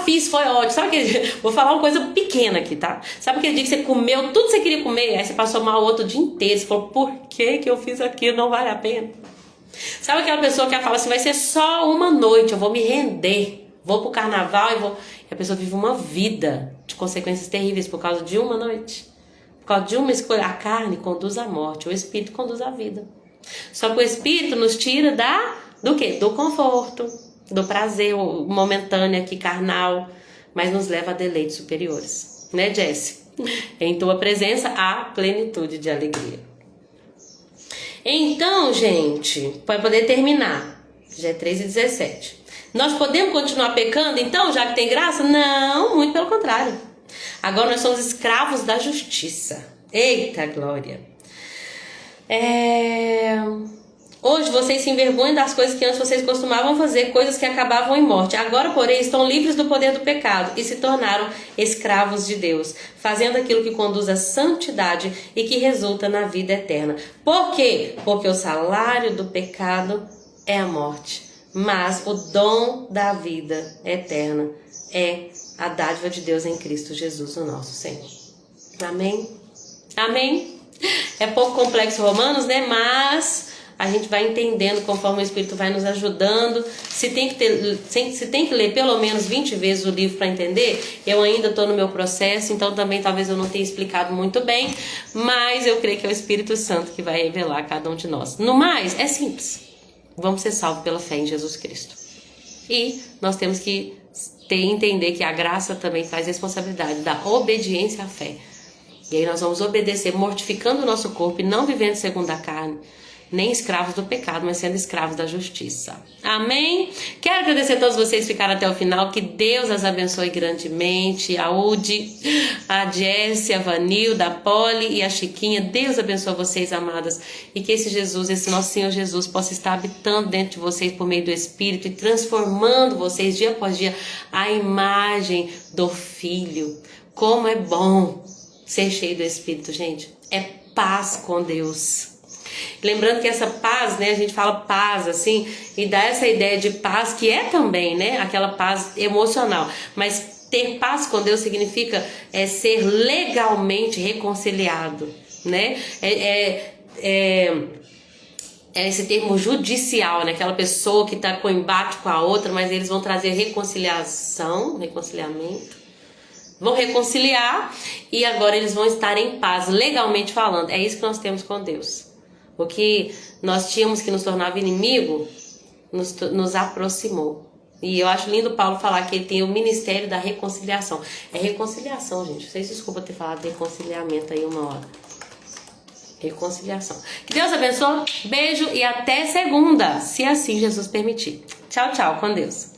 A: Fiz, foi ótimo. Sabe aquele... Vou falar uma coisa pequena aqui, tá? Sabe aquele dia que você comeu tudo que você queria comer, aí você passou mal o outro dia inteiro, você falou, por que eu fiz aquilo? Não vale a pena. Sabe aquela pessoa que fala assim, vai ser só uma noite, eu vou me render, vou pro carnaval e a pessoa vive uma vida de consequências terríveis por causa de uma noite, por causa de uma escolha. A carne conduz à morte, o Espírito conduz à vida. Só que o Espírito nos tira do quê? Do conforto, do prazer momentâneo aqui, carnal, mas nos leva a deleites superiores, né, Jessie? Em tua presença há plenitude de alegria. Então, gente, para poder terminar, já é 3:17. Nós podemos continuar pecando, então, já que tem graça? Não, muito pelo contrário. Agora nós somos escravos da justiça. Eita glória! Hoje vocês se envergonham das coisas que antes vocês costumavam fazer, coisas que acabavam em morte. Agora, porém, estão livres do poder do pecado e se tornaram escravos de Deus, fazendo aquilo que conduz à santidade e que resulta na vida eterna. Por quê? Porque o salário do pecado é a morte, mas o dom da vida eterna é a dádiva de Deus em Cristo Jesus, o nosso Senhor. Amém? Amém? É pouco complexo Romanos, né? Mas a gente vai entendendo conforme o Espírito vai nos ajudando. Se tem que ler pelo menos 20 vezes o livro para entender, eu ainda estou no meu processo, então também talvez eu não tenha explicado muito bem, mas eu creio que é o Espírito Santo que vai revelar a cada um de nós. No mais, é simples. Vamos ser salvos pela fé em Jesus Cristo. E nós temos que entender que a graça também traz responsabilidade da obediência à fé. E aí nós vamos obedecer mortificando o nosso corpo e não vivendo segundo a carne, nem escravos do pecado, mas sendo escravos da justiça. Amém? Quero agradecer a todos vocês que ficaram até o final. Que Deus as abençoe grandemente. A Udi, a Jessie, a Vanilda, a Polly e a Chiquinha. Deus abençoe vocês, amadas. E que esse Jesus, esse nosso Senhor Jesus, possa estar habitando dentro de vocês por meio do Espírito e transformando vocês dia após dia à imagem do Filho. Como é bom ser cheio do Espírito, gente. É paz com Deus. Lembrando que essa paz, né, a gente fala paz assim, e dá essa ideia de paz que é também, né, aquela paz emocional, mas ter paz com Deus significa ser legalmente reconciliado, né, esse termo judicial, né, aquela pessoa que está com embate com a outra, mas eles vão trazer reconciliamento, vão reconciliar e agora eles vão estar em paz, legalmente falando. É isso que nós temos com Deus. O que nós tínhamos que nos tornava inimigo, nos aproximou. E eu acho lindo Paulo falar que ele tem o ministério da reconciliação. É reconciliação, gente. Vocês desculpa ter falado de reconciliamento aí uma hora. Reconciliação. Que Deus abençoe. Beijo e até segunda, se assim Jesus permitir. Tchau, tchau. Com Deus.